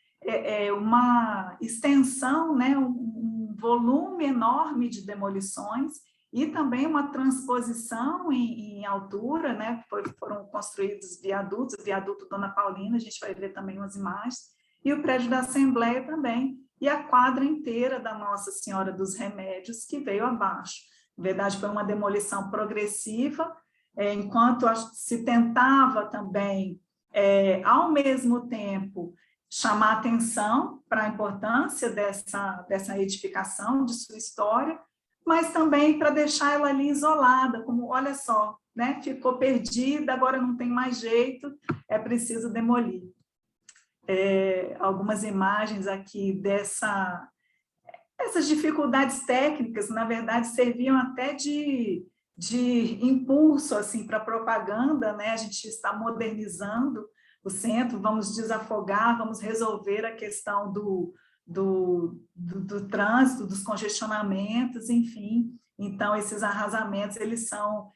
C: uma extensão, né, um volume enorme de demolições, e também uma transposição em altura, né? Foram construídos viadutos, o viaduto Dona Paulina, a gente vai ver também umas imagens, e o prédio da Assembleia também, e a quadra inteira da Nossa Senhora dos Remédios, que veio abaixo. Na verdade, foi uma demolição progressiva, enquanto se tentava também, ao mesmo tempo, chamar atenção para a importância dessa edificação, de sua história, mas também para deixar ela ali isolada, como, olha só, né, ficou perdida, agora não tem mais jeito, é preciso demolir. algumas imagens aqui essas dificuldades técnicas, na verdade, serviam até de impulso assim, para a propaganda, né? A gente está modernizando o centro, vamos desafogar, vamos resolver a questão do trânsito, dos congestionamentos, enfim. Então, esses arrasamentos, eles são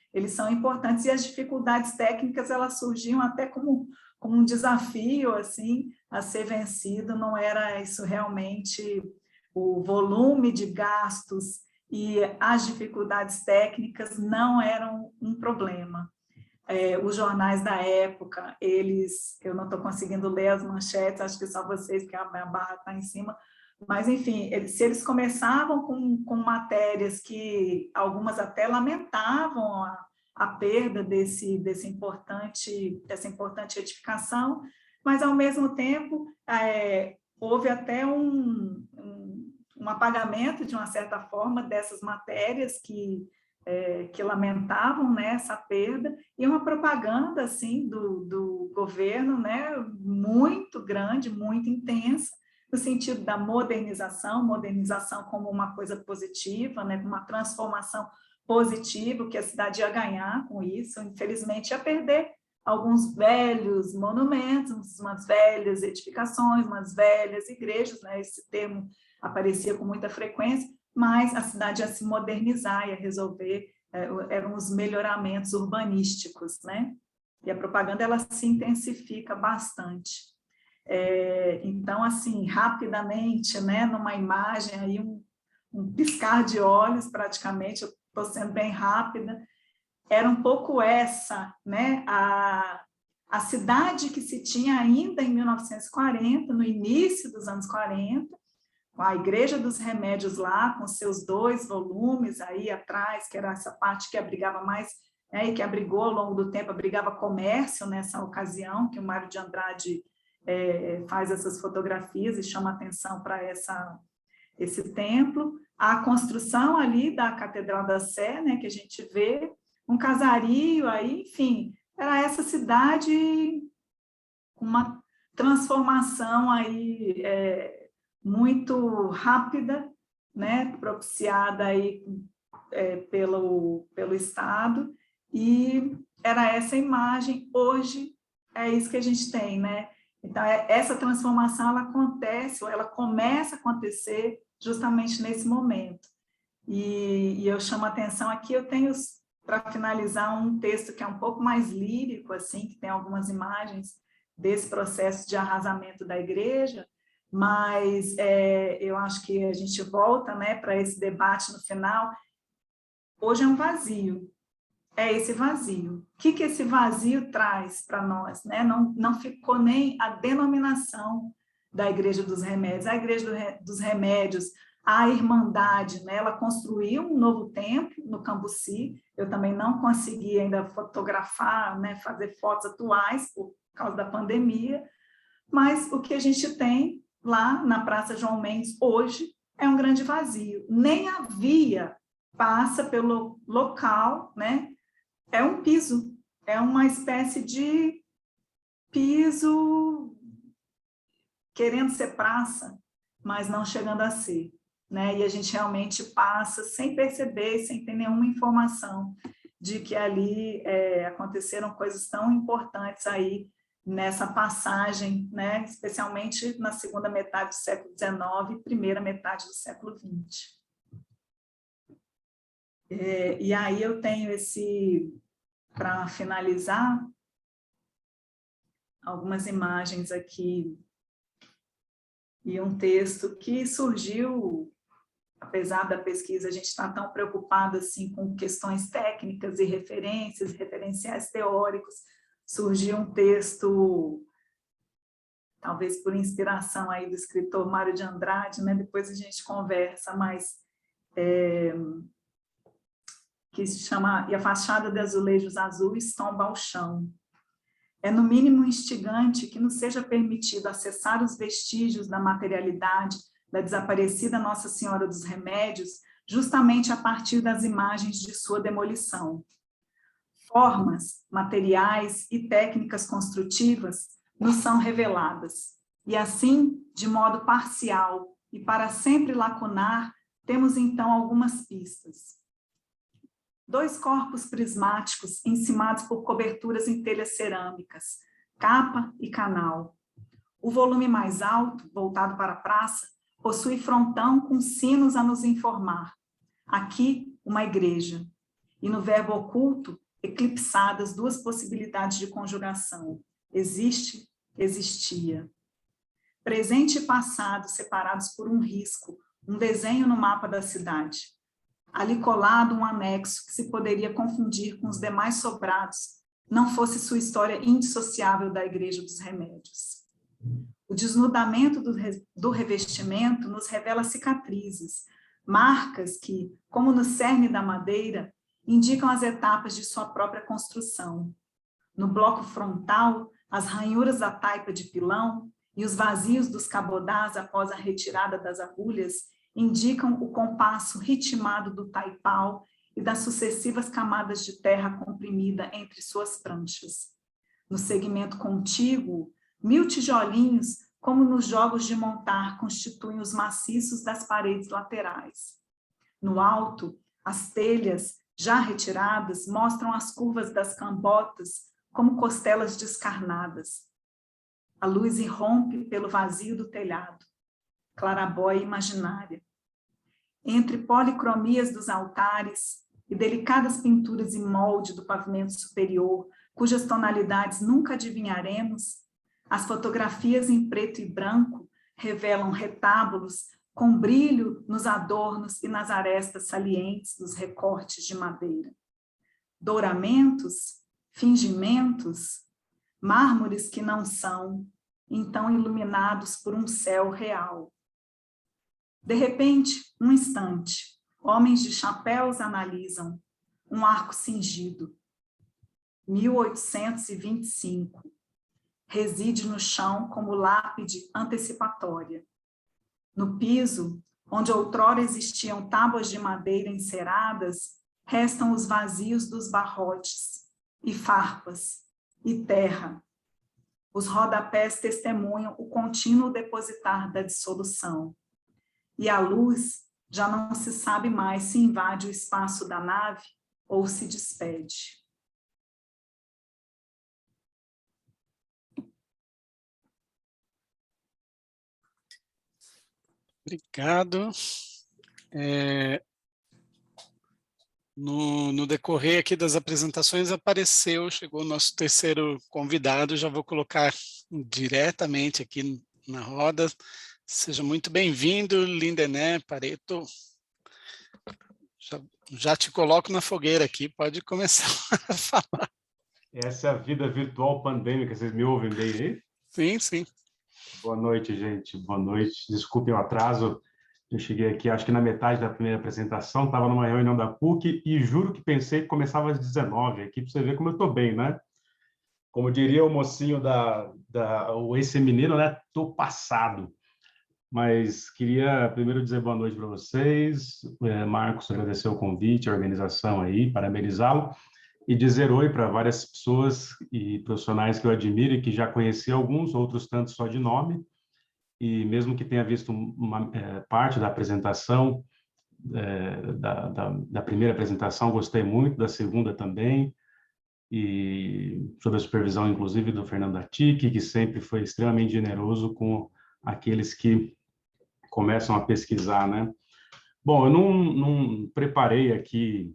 C: importantes, e as dificuldades técnicas, elas surgiam até como um desafio, assim, a ser vencido, não era isso realmente, o volume de gastos e as dificuldades técnicas não eram um problema. Os jornais da época, eu não estou conseguindo ler as manchetes, acho que só vocês, porque a minha barra está em cima, mas, enfim, se eles começavam com matérias que algumas até lamentavam a perda dessa importante edificação, mas, ao mesmo tempo, houve até um apagamento, de uma certa forma, dessas matérias que lamentavam, né, essa perda, e uma propaganda assim, do governo, né, muito grande, muito intensa, no sentido da modernização como uma coisa positiva, né, uma transformação positiva, que a cidade ia ganhar com isso. Infelizmente, ia perder alguns velhos monumentos, umas velhas edificações, umas velhas igrejas, né, esse termo aparecia com muita frequência, mas a cidade ia se modernizar, ia resolver, eram os melhoramentos urbanísticos, né? E a propaganda, ela se intensifica bastante. Então, assim, rapidamente, né, numa imagem, aí um piscar de olhos, praticamente, eu estou sendo bem rápida, era um pouco essa, né, a cidade que se tinha ainda em 1940, no início dos anos 40, com a Igreja dos Remédios lá, com seus 2 volumes aí atrás, que era essa parte que abrigava mais, né, e que abrigou ao longo do tempo, abrigava comércio nessa ocasião, que o Mário de Andrade faz essas fotografias e chama atenção para esse templo. A construção ali da Catedral da Sé, né, que a gente vê, um casario aí, enfim, era essa cidade com uma transformação aí muito rápida, né, propiciada aí pelo Estado, e era essa imagem. Hoje é isso que a gente tem, né? Então, essa transformação, ela acontece, ou ela começa a acontecer justamente nesse momento. E eu chamo a atenção aqui, eu tenho, para finalizar, um texto que é um pouco mais lírico, assim, que tem algumas imagens desse processo de arrasamento da igreja, mas eu acho que a gente volta, né, para esse debate no final. Hoje é um vazio, é esse vazio. O que esse vazio traz para nós, né? Não ficou nem a denominação da Igreja dos Remédios. A Igreja dos Remédios, a Irmandade, né? Ela construiu um novo templo no Cambuci. Eu também não consegui ainda fotografar, né, fazer fotos atuais por causa da pandemia, mas o que a gente tem lá na Praça João Mendes hoje é um grande vazio. Nem a via passa pelo local, né? É um piso, é uma espécie de piso querendo ser praça, mas não chegando a ser, né? E a gente realmente passa sem perceber, sem ter nenhuma informação de que ali aconteceram coisas tão importantes aí nessa passagem, né? Especialmente na segunda metade do século XIX e primeira metade do século XX. E aí eu tenho para finalizar, algumas imagens aqui e um texto que surgiu, apesar da pesquisa, a gente está tão preocupado assim com questões técnicas e referências, referenciais teóricos, surgiu um texto, talvez por inspiração aí do escritor Mário de Andrade, né? Depois a gente conversa, mas que se chama "E a fachada de azulejos azuis tomba ao chão". É no mínimo instigante que nos seja permitido acessar os vestígios da materialidade da desaparecida Nossa Senhora dos Remédios, justamente a partir das imagens de sua demolição. Formas, materiais e técnicas construtivas nos são reveladas. E assim, de modo parcial e para sempre lacunar, temos então algumas pistas. 2 corpos prismáticos encimados por coberturas em telhas cerâmicas, capa e canal. O volume mais alto, voltado para a praça, possui frontão com sinos a nos informar. Aqui, uma igreja. E no verbo oculto, eclipsadas 2 possibilidades de conjugação. Existe, existia. Presente e passado separados por um risco, um desenho no mapa da cidade. Ali colado um anexo que se poderia confundir com os demais sobrados, não fosse sua história indissociável da Igreja dos Remédios. O desnudamento do revestimento nos revela cicatrizes, marcas que, como no cerne da madeira, indicam as etapas de sua própria construção. No bloco frontal, as ranhuras da taipa de pilão e os vazios dos cabodás após a retirada das agulhas indicam o compasso ritmado do taipau e das sucessivas camadas de terra comprimida entre suas pranchas. No segmento contíguo, 1000 tijolinhos, como nos jogos de montar, constituem os maciços das paredes laterais. No alto, as telhas, já retiradas, mostram as curvas das cambotas como costelas descarnadas. A luz irrompe pelo vazio do telhado, clarabóia imaginária. Entre policromias dos altares e delicadas pinturas em molde do pavimento superior, cujas tonalidades nunca adivinharemos, as fotografias em preto e branco revelam retábulos com brilho nos adornos e nas arestas salientes dos recortes de madeira. Douramentos, fingimentos, mármores que não são, então iluminados por um céu real. De repente, um instante, homens de chapéus analisam um arco cingido. 1825. Reside no chão como lápide antecipatória. No piso, onde outrora existiam tábuas de madeira enceradas, restam os vazios dos barrotes, e farpas, e terra. Os rodapés testemunham o contínuo depositar da dissolução. E a luz já não se sabe mais se invade o espaço da nave ou se despede.
A: Obrigado. No decorrer aqui das apresentações chegou o nosso terceiro convidado, já vou colocar diretamente aqui na roda. Seja muito bem-vindo, Lindené Pareto. Já te coloco na fogueira aqui, pode começar a falar.
E: Essa é a vida virtual pandêmica, vocês me ouvem bem aí?
A: Sim, sim.
E: Boa noite, gente, boa noite. Desculpem o atraso, eu cheguei aqui, acho que na metade da primeira apresentação, estava numa reunião da PUC e juro que pensei que começava às 19 aqui, para você ver como eu estou bem, né? Como diria o mocinho esse menino, né? Estou passado. Mas queria primeiro dizer boa noite para vocês. Marcos, agradecer o convite, a organização aí, parabenizá-lo e dizer oi para várias pessoas e profissionais que eu admiro e que já conheci alguns, outros tantos só de nome. E mesmo que tenha visto uma parte da apresentação, da primeira apresentação, gostei muito, da segunda também, e sob a supervisão, inclusive, do Fernando Atique, que sempre foi extremamente generoso com aqueles que começam a pesquisar, né? Bom, eu não preparei aqui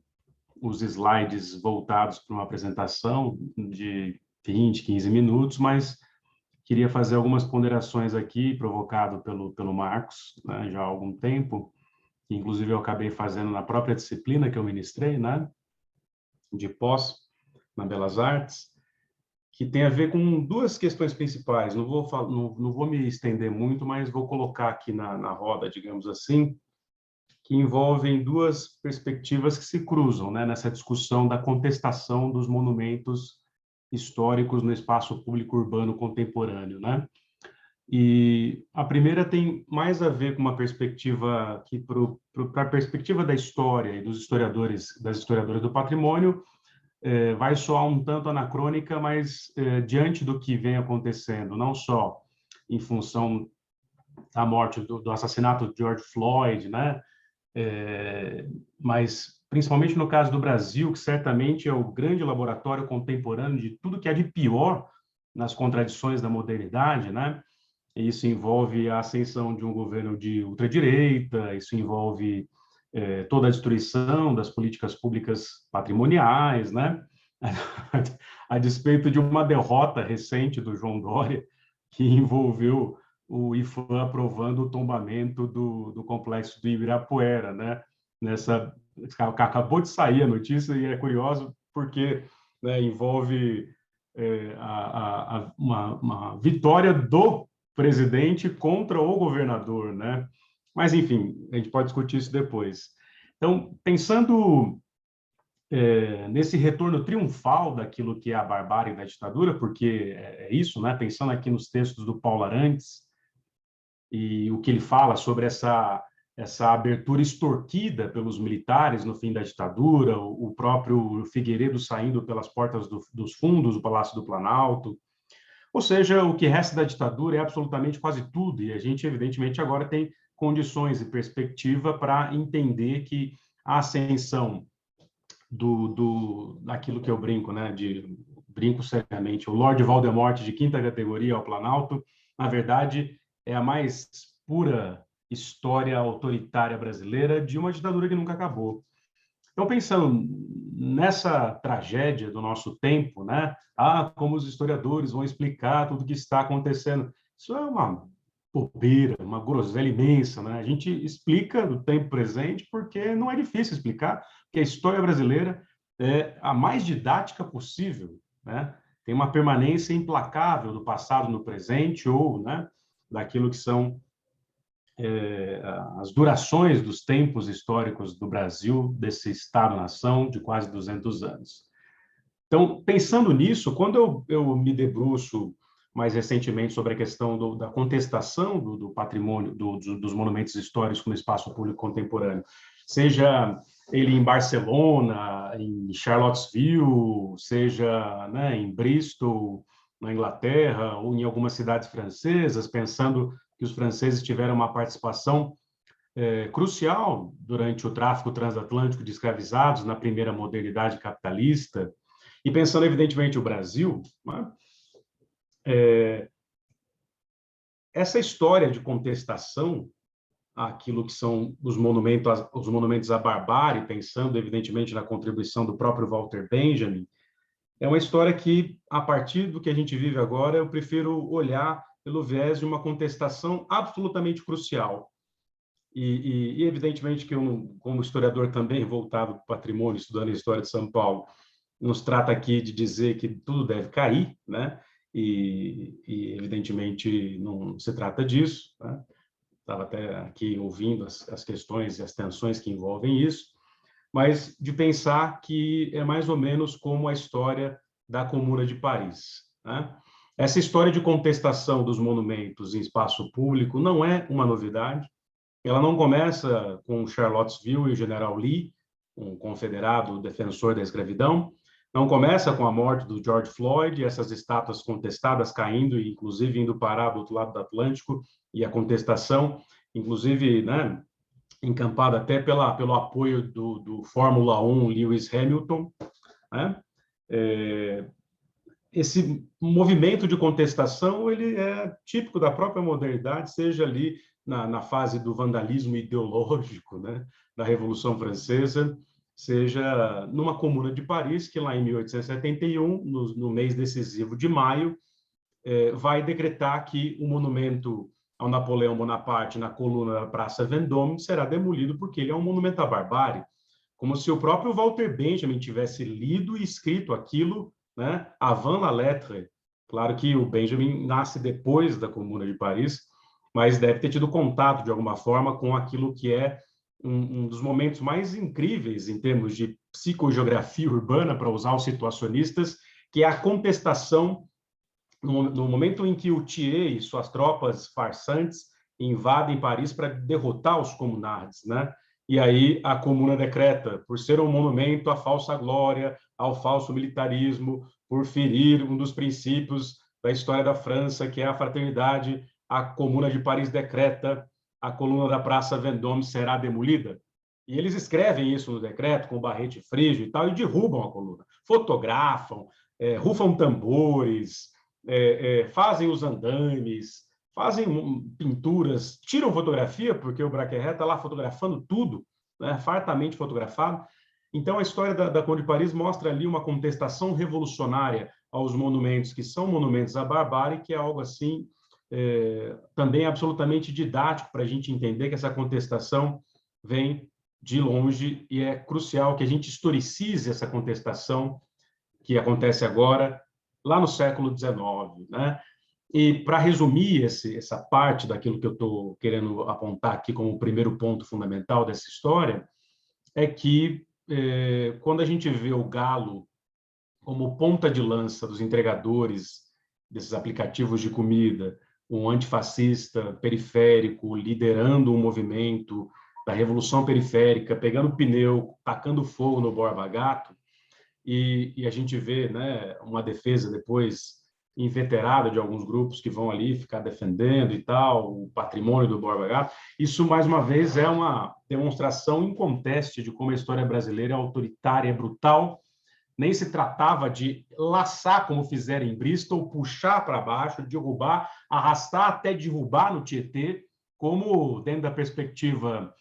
E: os slides voltados para uma apresentação de 20, 15 minutos, mas queria fazer algumas ponderações aqui, provocado pelo Marcos, né, já há algum tempo, que inclusive eu acabei fazendo na própria disciplina que eu ministrei, né, de pós, na Belas Artes, que tem a ver com 2 questões principais. Não vou me estender muito, mas vou colocar aqui na roda, digamos assim, que envolvem 2 perspectivas que se cruzam, né, nessa discussão da contestação dos monumentos históricos no espaço público urbano contemporâneo, né? E a primeira tem mais a ver com uma perspectiva que, para a perspectiva da história e dos historiadores, das historiadoras do patrimônio, vai soar um tanto anacrônica, mas diante do que vem acontecendo, não só em função da morte, do assassinato de George Floyd, né? Mas, principalmente no caso do Brasil, que certamente é o grande laboratório contemporâneo de tudo que há de pior nas contradições da modernidade, né? Isso envolve a ascensão de um governo de ultradireita, isso envolve toda a destruição das políticas públicas patrimoniais, né? A despeito de uma derrota recente do João Dória, que envolveu o IPHAN aprovando o tombamento do complexo do Ibirapuera, né? Acabou de sair a notícia e é curioso porque, né, envolve uma vitória do presidente contra o governador, né? Mas, enfim, a gente pode discutir isso depois. Então, pensando nesse retorno triunfal daquilo que é a barbárie da ditadura, porque é isso, né? Pensando aqui nos textos do Paulo Arantes e o que ele fala sobre essa abertura extorquida pelos militares no fim da ditadura, o próprio Figueiredo saindo pelas portas dos fundos do Palácio do Planalto. Ou seja, o que resta da ditadura é absolutamente quase tudo, e a gente, evidentemente, agora tem condições e perspectiva para entender que a ascensão daquilo que eu brinco, né, brinco seriamente, o Lord Voldemort de quinta categoria ao Planalto, na verdade, é a mais pura história autoritária brasileira de uma ditadura que nunca acabou. Então, pensando nessa tragédia do nosso tempo, né? Como os historiadores vão explicar tudo o que está acontecendo. Isso é uma bobeira, uma groselha imensa, né? A gente explica do tempo presente porque não é difícil explicar, porque a história brasileira é a mais didática possível, né? Tem uma permanência implacável do passado no presente ou, né, daquilo que são as durações dos tempos históricos do Brasil, desse Estado-nação de quase 200 anos. Então, pensando nisso, quando eu me debruço mais recentemente sobre a questão da contestação do patrimônio, dos monumentos históricos no espaço público contemporâneo, seja ele em Barcelona, em Charlottesville, seja, né, em Bristol, na Inglaterra, ou em algumas cidades francesas, pensando que os franceses tiveram uma participação crucial durante o tráfico transatlântico de escravizados na primeira modernidade capitalista, e pensando, evidentemente, o Brasil, né? Essa história de contestação àquilo que são os monumentos à barbárie, pensando, evidentemente, na contribuição do próprio Walter Benjamin, é uma história que, a partir do que a gente vive agora, eu prefiro olhar pelo viés de uma contestação absolutamente crucial. E evidentemente que eu, como historiador também voltado para o patrimônio, estudando a história de São Paulo, nos trata aqui de dizer que tudo deve cair, né? E evidentemente não se trata disso, né? Estava até aqui ouvindo as questões e as tensões que envolvem isso, mas de pensar que é mais ou menos como a história da Comuna de Paris, né? Essa história de contestação dos monumentos em espaço público não é uma novidade. Ela não começa com Charlottesville e o General Lee, um confederado defensor da escravidão. Não começa com a morte do George Floyd e essas estátuas contestadas caindo, e inclusive indo parar do outro lado do Atlântico, e a contestação, inclusive, né, encampada até pelo apoio do Fórmula 1 Lewis Hamilton, né? Esse movimento de contestação ele é típico da própria modernidade, seja ali na fase do vandalismo ideológico, né, da Revolução Francesa, seja numa Comuna de Paris, que lá em 1871, no mês decisivo de maio, vai decretar que o monumento ao Napoleão Bonaparte na coluna da Praça Vendôme será demolido porque ele é um monumento à barbárie, como se o próprio Walter Benjamin tivesse lido e escrito aquilo, né, avant la lettre. Claro que o Benjamin nasce depois da Comuna de Paris, mas deve ter tido contato, de alguma forma, com aquilo que é um dos momentos mais incríveis em termos de psicogeografia urbana, para usar os situacionistas, que é a contestação no momento em que o Thiers e suas tropas farsantes invadem Paris para derrotar os comunards, né? E aí a Comuna decreta, por ser um monumento à falsa glória, ao falso militarismo, por ferir um dos princípios da história da França, que é a fraternidade, a Comuna de Paris decreta a coluna da Praça Vendôme será demolida. E eles escrevem isso no decreto com barrete frígio e tal, e derrubam a coluna. Fotografam, rufam tambores, fazem os andames, fazem pinturas, tiram fotografia, porque o Braquerré está lá fotografando tudo, né, fartamente fotografado. Então, a história da Comuna de Paris mostra ali uma contestação revolucionária aos monumentos, que são monumentos à barbárie, que é algo assim, também absolutamente didático para a gente entender que essa contestação vem de longe e é crucial que a gente historicize essa contestação que acontece agora, lá no século XIX, né? E, para resumir essa parte daquilo que eu estou querendo apontar aqui como o primeiro ponto fundamental dessa história, é que, quando a gente vê o Galo como ponta de lança dos entregadores desses aplicativos de comida, um antifascista periférico liderando um movimento da Revolução Periférica, pegando pneu, tacando fogo no Borba Gato, e a gente vê, né, uma defesa depois inveterada de alguns grupos que vão ali ficar defendendo e tal, o patrimônio do Borba Gato. Isso, mais uma vez, é uma demonstração inconteste de como a história brasileira é autoritária, é brutal. Nem se tratava de laçar, como fizeram em Bristol, puxar para baixo, derrubar, arrastar até derrubar no Tietê, como dentro da perspectiva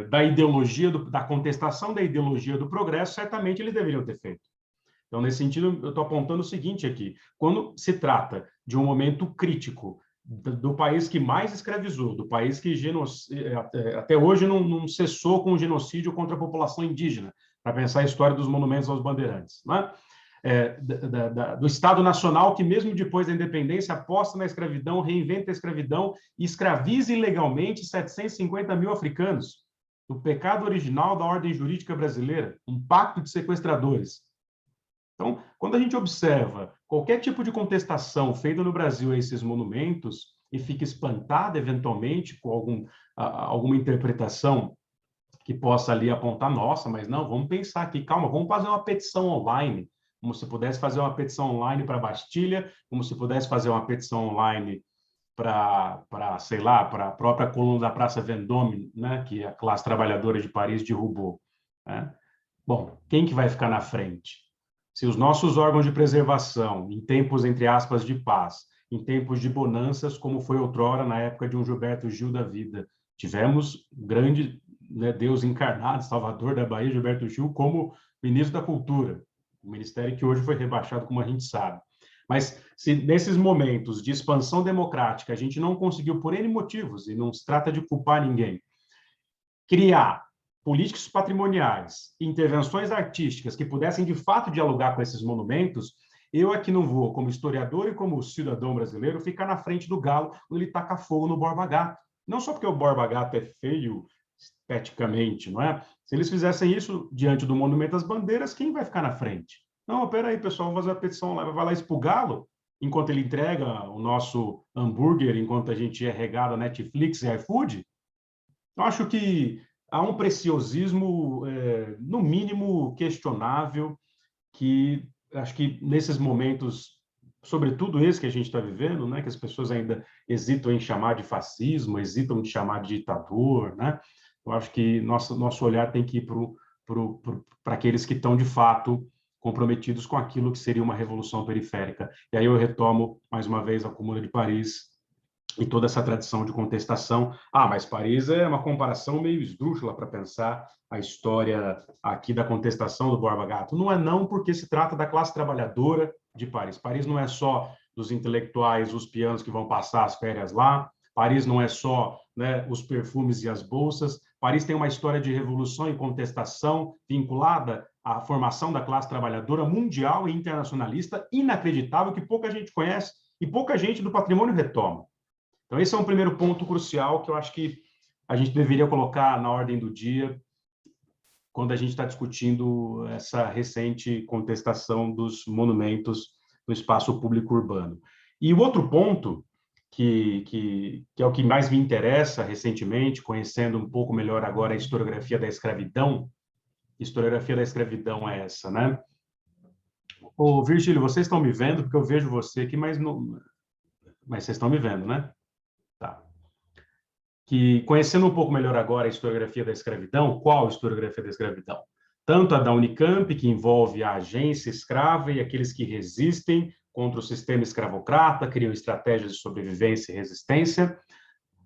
E: da ideologia, da contestação da ideologia do progresso, certamente eles deveriam ter feito. Então, nesse sentido, eu estou apontando o seguinte aqui: quando se trata de um momento crítico do país que mais escravizou, do país que até hoje não cessou com o genocídio contra a população indígena, para pensar a história dos monumentos aos bandeirantes, né? Do Estado Nacional, que mesmo depois da independência aposta na escravidão, reinventa a escravidão e escraviza ilegalmente 750 mil africanos. O pecado original da ordem jurídica brasileira, um pacto de sequestradores. Então, quando a gente observa qualquer tipo de contestação feita no Brasil a esses monumentos e fica espantada, eventualmente, com alguma interpretação que possa ali apontar, nossa, mas não, vamos pensar aqui, calma, vamos fazer uma petição online, como se pudesse fazer uma petição online para Bastilha, como se pudesse fazer uma petição online para, sei lá, para a própria coluna da Praça Vendôme, né, que a classe trabalhadora de Paris derrubou, né? Bom, quem que vai ficar na frente? Se os nossos órgãos de preservação, em tempos, entre aspas, de paz, em tempos de bonanças, como foi outrora na época de um Gilberto Gil da vida, tivemos grande, né, Deus encarnado, Salvador da Bahia, Gilberto Gil, como ministro da Cultura, um ministério que hoje foi rebaixado, como a gente sabe. Mas se nesses momentos de expansão democrática a gente não conseguiu, por N motivos, e não se trata de culpar ninguém, criar políticas patrimoniais, intervenções artísticas que pudessem, de fato, dialogar com esses monumentos, eu aqui não vou, como historiador e como cidadão brasileiro, ficar na frente do Galo quando ele taca fogo no Borba Gato. Não só porque o Borba Gato é feio esteticamente, não é? Se eles fizessem isso diante do Monumento às Bandeiras, quem vai ficar na frente? Não, peraí, pessoal, vamos fazer a petição lá, vai lá expurgá-lo, enquanto ele entrega o nosso hambúrguer, enquanto a gente é regado a Netflix e iFood? Eu acho que há um preciosismo, no mínimo, questionável, que acho que nesses momentos, sobretudo esse que a gente está vivendo, né, que as pessoas ainda hesitam em chamar de fascismo, hesitam de chamar de ditador, né? Eu acho que nosso olhar tem que ir para aqueles que estão, de fato, comprometidos com aquilo que seria uma revolução periférica. E aí eu retomo, mais uma vez, a Comuna de Paris e toda essa tradição de contestação. Mas Paris é uma comparação meio esdrúxula para pensar a história aqui da contestação do Borba Gato. Não é não, porque se trata da classe trabalhadora de Paris. Paris não é só dos intelectuais, os pianos que vão passar as férias lá. Paris não é só, né, os perfumes e as bolsas. Paris tem uma história de revolução e contestação vinculada à formação da classe trabalhadora mundial e internacionalista inacreditável, que pouca gente conhece e pouca gente do patrimônio retoma. Então, esse é um primeiro ponto crucial que eu acho que a gente deveria colocar na ordem do dia quando a gente está discutindo essa recente contestação dos monumentos no espaço público urbano. E o outro ponto, que é o que mais me interessa recentemente, conhecendo um pouco melhor agora a historiografia da escravidão. Historiografia da escravidão é essa, né? Ô, Virgílio, vocês estão me vendo, porque eu vejo você aqui, mas não... Mas vocês estão me vendo, né? Tá. Que, conhecendo um pouco melhor agora a historiografia da escravidão, qual historiografia da escravidão? Tanto a da Unicamp, que envolve a agência escrava e aqueles que resistem contra o sistema escravocrata, criam estratégias de sobrevivência e resistência,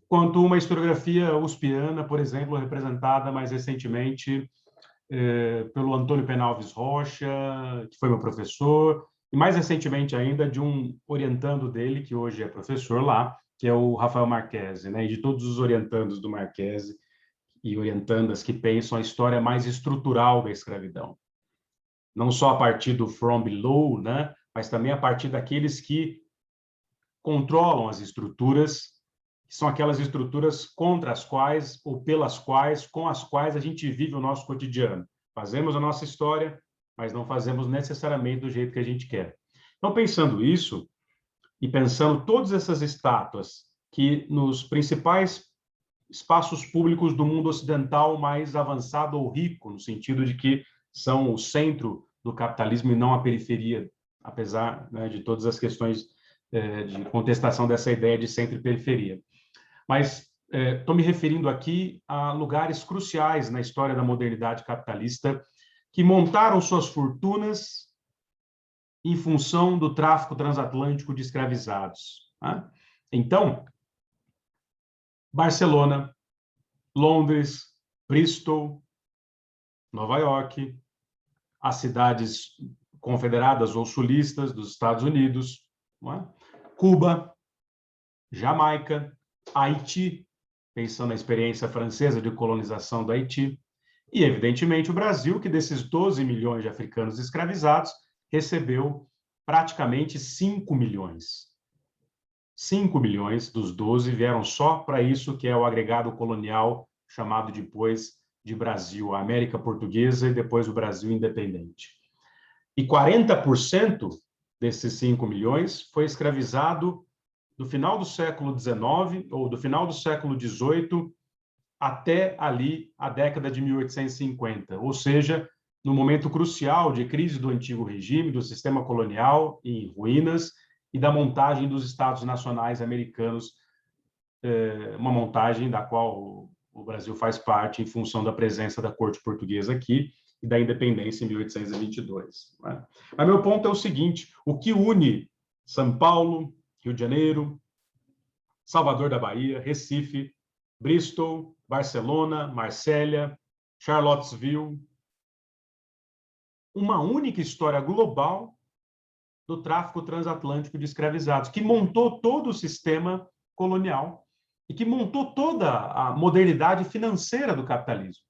E: quanto uma historiografia uspiana, por exemplo, representada mais recentemente pelo Antônio Penalves Rocha, que foi meu professor, e mais recentemente ainda de um orientando dele, que hoje é professor lá, que é o Rafael Marchese, né? E de todos os orientandos do Marchese e orientandas que pensam a história mais estrutural da escravidão. Não só a partir do From Below, né? Mas também a partir daqueles que controlam as estruturas, que são aquelas estruturas contra as quais, ou pelas quais, com as quais a gente vive o nosso cotidiano. Fazemos a nossa história, mas não fazemos necessariamente do jeito que a gente quer. Então, pensando isso, e pensando todas essas estátuas que nos principais espaços públicos do mundo ocidental mais avançado ou rico, no sentido de que são o centro do capitalismo e não a periferia, apesar, né, de todas as questões de contestação dessa ideia de centro e periferia. Mas estou me referindo aqui a lugares cruciais na história da modernidade capitalista que montaram suas fortunas em função do tráfico transatlântico de escravizados. Né? Então, Barcelona, Londres, Bristol, Nova York, as cidades confederadas ou sulistas dos Estados Unidos, não é? Cuba, Jamaica, Haiti, pensando na experiência francesa de colonização do Haiti, e, evidentemente, o Brasil, que desses 12 milhões de africanos escravizados, recebeu praticamente 5 milhões. 5 milhões dos 12 vieram só para isso que é o agregado colonial, chamado depois de Brasil, a América Portuguesa e depois o Brasil independente. E 40% desses 5 milhões foi escravizado do final do século XIX ou do final do século XVIII até ali a década de 1850, ou seja, no momento crucial de crise do antigo regime, do sistema colonial em ruínas e da montagem dos Estados Nacionais Americanos, uma montagem da qual o Brasil faz parte em função da presença da corte portuguesa aqui e da independência em 1822. Né? Mas meu ponto é o seguinte, o que une São Paulo, Rio de Janeiro, Salvador da Bahia, Recife, Bristol, Barcelona, Marsella, Charlottesville, uma única história global do tráfico transatlântico de escravizados, que montou todo o sistema colonial e que montou toda a modernidade financeira do capitalismo.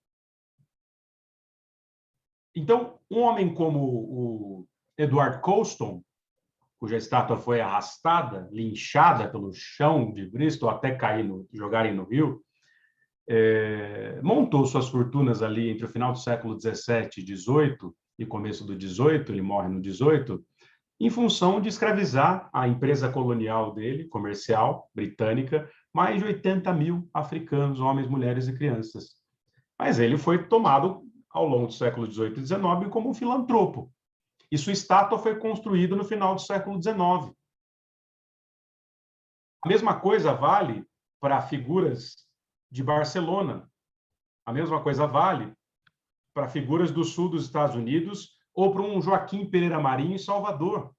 E: Então, um homem como o Edward Colston, cuja estátua foi arrastada, linchada pelo chão de Bristol até jogarem no rio, montou suas fortunas ali entre o final do século XVII e XVIII e começo do XVIII, ele morre no XVIII, em função de escravizar a empresa colonial dele, comercial, britânica, mais de 80 mil africanos, homens, mulheres e crianças. Mas ele foi tomado ao longo do século XVIII e XIX como um filantropo. E sua estátua foi construída no final do século XIX. A mesma coisa vale para figuras de Barcelona. A mesma coisa vale para figuras do sul dos Estados Unidos ou para um Joaquim Pereira Marinho em Salvador.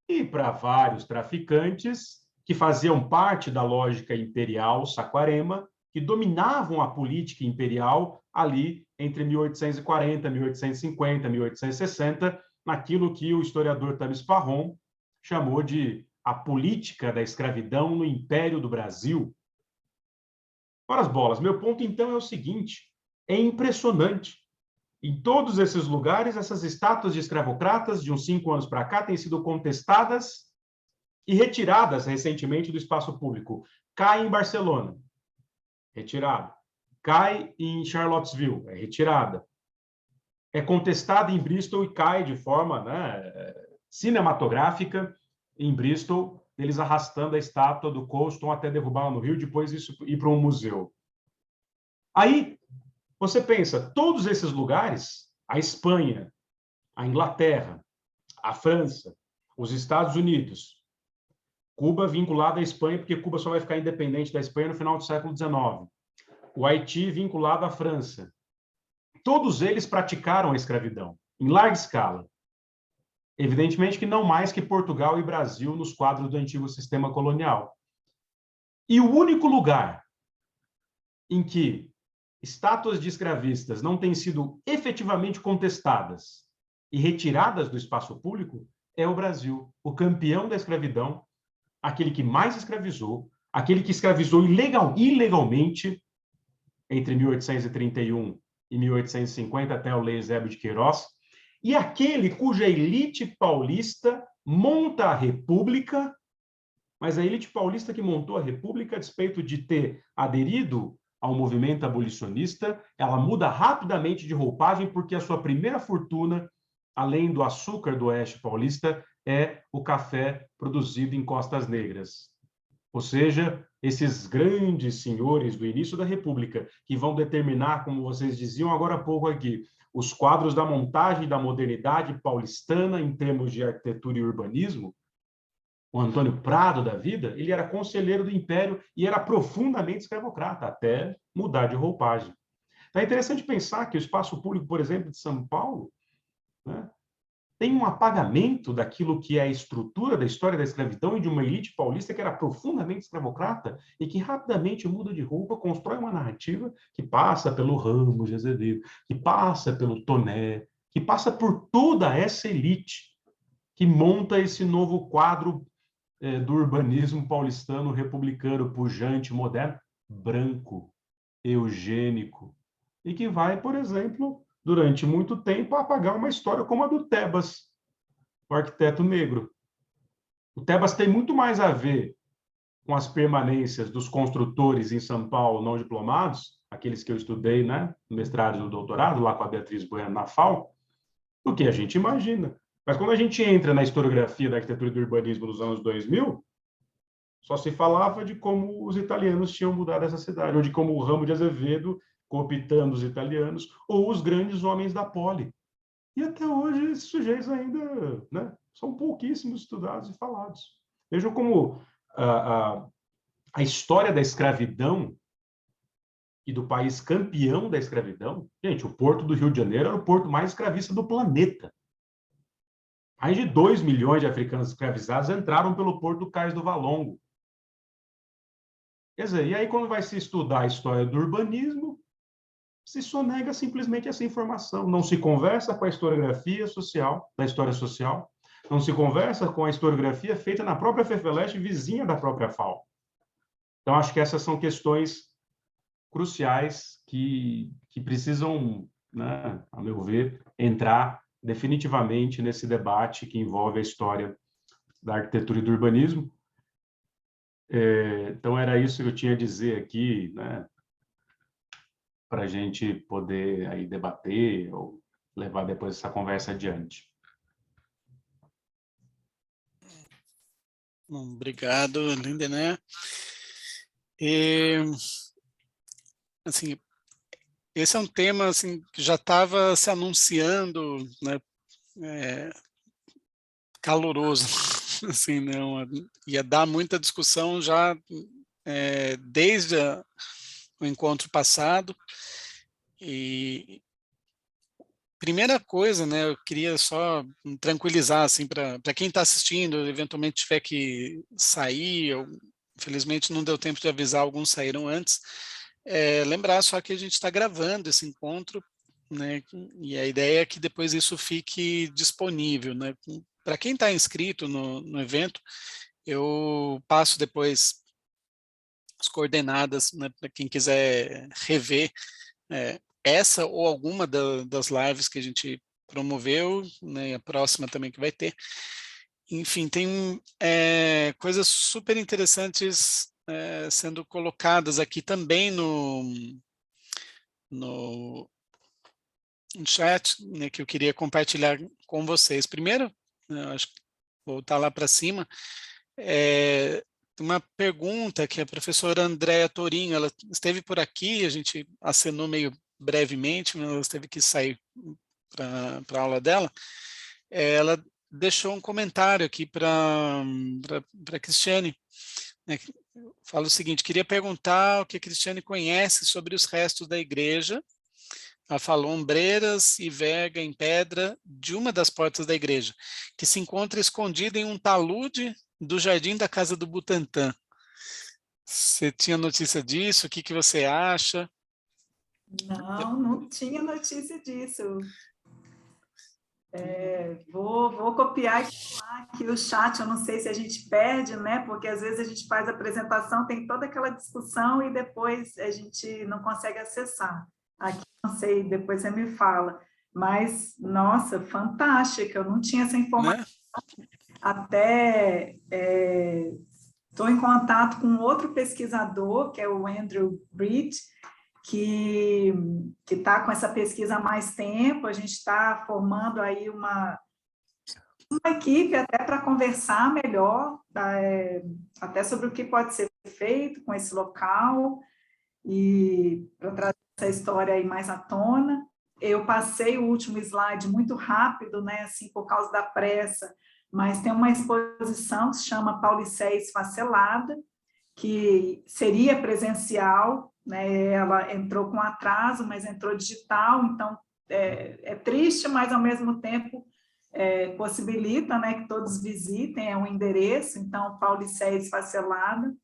E: E para vários traficantes que faziam parte da lógica imperial saquarema, que dominavam a política imperial ali entre 1840, 1850, 1860, naquilo que o historiador Tamis Parron chamou de a política da escravidão no Império do Brasil. Ora as bolas, meu ponto então é o seguinte, é impressionante. Em todos esses lugares, essas estátuas de escravocratas de uns 5 anos para cá têm sido contestadas e retiradas recentemente do espaço público. Cai em Barcelona, retirada. Cai em Charlottesville, é retirada. É contestada em Bristol e cai de forma, né, cinematográfica em Bristol, eles arrastando a estátua do Colston até derrubá-la no rio, depois isso ir para um museu. Aí, você pensa, todos esses lugares, a Espanha, a Inglaterra, a França, os Estados Unidos, Cuba vinculada à Espanha, porque Cuba só vai ficar independente da Espanha no final do século XIX. O Haiti vinculado à França. Todos eles praticaram a escravidão, em larga escala. Evidentemente que não mais que Portugal e Brasil nos quadros do antigo sistema colonial. E o único lugar em que estátuas de escravistas não têm sido efetivamente contestadas e retiradas do espaço público é o Brasil, o campeão da escravidão, aquele que mais escravizou, aquele que escravizou ilegalmente entre 1831 e 1850 até o Lei Eusébio de Queiroz, e aquele cuja elite paulista monta a República, mas a elite paulista que montou a República, a despeito de ter aderido ao movimento abolicionista, ela muda rapidamente de roupagem porque a sua primeira fortuna, além do açúcar do oeste paulista, é o café produzido em Costas Negras. Ou seja, esses grandes senhores do início da República, que vão determinar, como vocês diziam agora há pouco aqui, os quadros da montagem da modernidade paulistana em termos de arquitetura e urbanismo, o Antônio Prado da vida, ele era conselheiro do Império e era profundamente escravocrata, até mudar de roupagem. Então, é interessante pensar que o espaço público, por exemplo, de São Paulo, né, tem um apagamento daquilo que é a estrutura da história da escravidão e de uma elite paulista que era profundamente escravocrata e que rapidamente muda de roupa, constrói uma narrativa que passa pelo Ramos de Azevedo, que passa pelo Toné, que passa por toda essa elite que monta esse novo quadro do urbanismo paulistano republicano, pujante, moderno, branco, eugênico, e que vai, por exemplo, durante muito tempo, apagar uma história como a do Tebas, o arquiteto negro. O Tebas tem muito mais a ver com as permanências dos construtores em São Paulo não diplomados, aqueles que eu estudei, né, no mestrado e no doutorado, lá com a Beatriz Bueno na FAO, do que a gente imagina. Mas quando a gente entra na historiografia da arquitetura e do urbanismo dos anos 2000, só se falava de como os italianos tinham mudado essa cidade, ou de como o Ramo de Azevedo, cooptando os italianos, ou os grandes homens da Poli. E até hoje esses sujeitos ainda, né, são pouquíssimos estudados e falados. Vejam como a história da escravidão e do país campeão da escravidão, gente, o Porto do Rio de Janeiro era o porto mais escravista do planeta. Mais de 2 milhões de africanos escravizados entraram pelo porto do Cais do Valongo. Quer dizer, e aí quando vai se estudar a história do urbanismo, se sonega simplesmente essa informação. Não se conversa com a historiografia social, da história social, não se conversa com a historiografia feita na própria FEFELESH, vizinha da própria FAO. Então, acho que essas são questões cruciais que precisam, né, a meu ver, entrar definitivamente nesse debate que envolve a história da arquitetura e do urbanismo. Então, era isso que eu tinha a dizer aqui, né, para a gente poder aí debater ou levar depois essa conversa adiante.
A: Obrigado, Lindené. E, assim, esse é um tema assim, que já estava se anunciando, né, caloroso, assim, não, ia dar muita discussão já desde o encontro passado. E primeira coisa, né, eu queria só tranquilizar assim para quem está assistindo, eventualmente tiver que sair, ou infelizmente não deu tempo de avisar, alguns saíram antes. Lembrar só que a gente está gravando esse encontro, né, e a ideia é que depois isso fique disponível, né, para quem está inscrito no evento. Eu passo depois as coordenadas, né, para quem quiser rever essa ou alguma das lives que a gente promoveu, né, a próxima também que vai ter. Enfim, tem coisas super interessantes sendo colocadas aqui também no chat, né, que eu queria compartilhar com vocês. Primeiro, acho que voltar lá para cima, uma pergunta que a professora Andréa Torinho, ela esteve por aqui, a gente acenou meio brevemente, mas ela teve que sair para a aula dela. Ela deixou um comentário aqui para a Cristiane, né? Fala o seguinte: queria perguntar o que a Cristiane conhece sobre os restos da igreja. Ela falou ombreiras e verga em pedra de uma das portas da igreja, que se encontra escondida em um talude do jardim da casa do Butantã. Você tinha notícia disso? O que você acha?
C: Não tinha notícia disso. Vou copiar e colar aqui o chat, eu não sei se a gente perde, né? Porque às vezes a gente faz a apresentação, tem toda aquela discussão e depois a gente não consegue acessar. Aqui, não sei, depois você me fala. Mas, nossa, fantástica, eu não tinha essa informação. Né? Até estou em contato com outro pesquisador, que é o Andrew Britt, que está com essa pesquisa há mais tempo. A gente está formando aí uma equipe até para conversar melhor, até sobre o que pode ser feito com esse local e para trazer essa história aí mais à tona. Eu passei o último slide muito rápido, né, assim, por causa da pressa, mas tem uma exposição que se chama Paulicéia Esfacelada, que seria presencial, né? Ela entrou com atraso, mas entrou digital, então é triste, mas ao mesmo tempo possibilita, né, que todos visitem, é um endereço, então Paulicéia Esfacelada,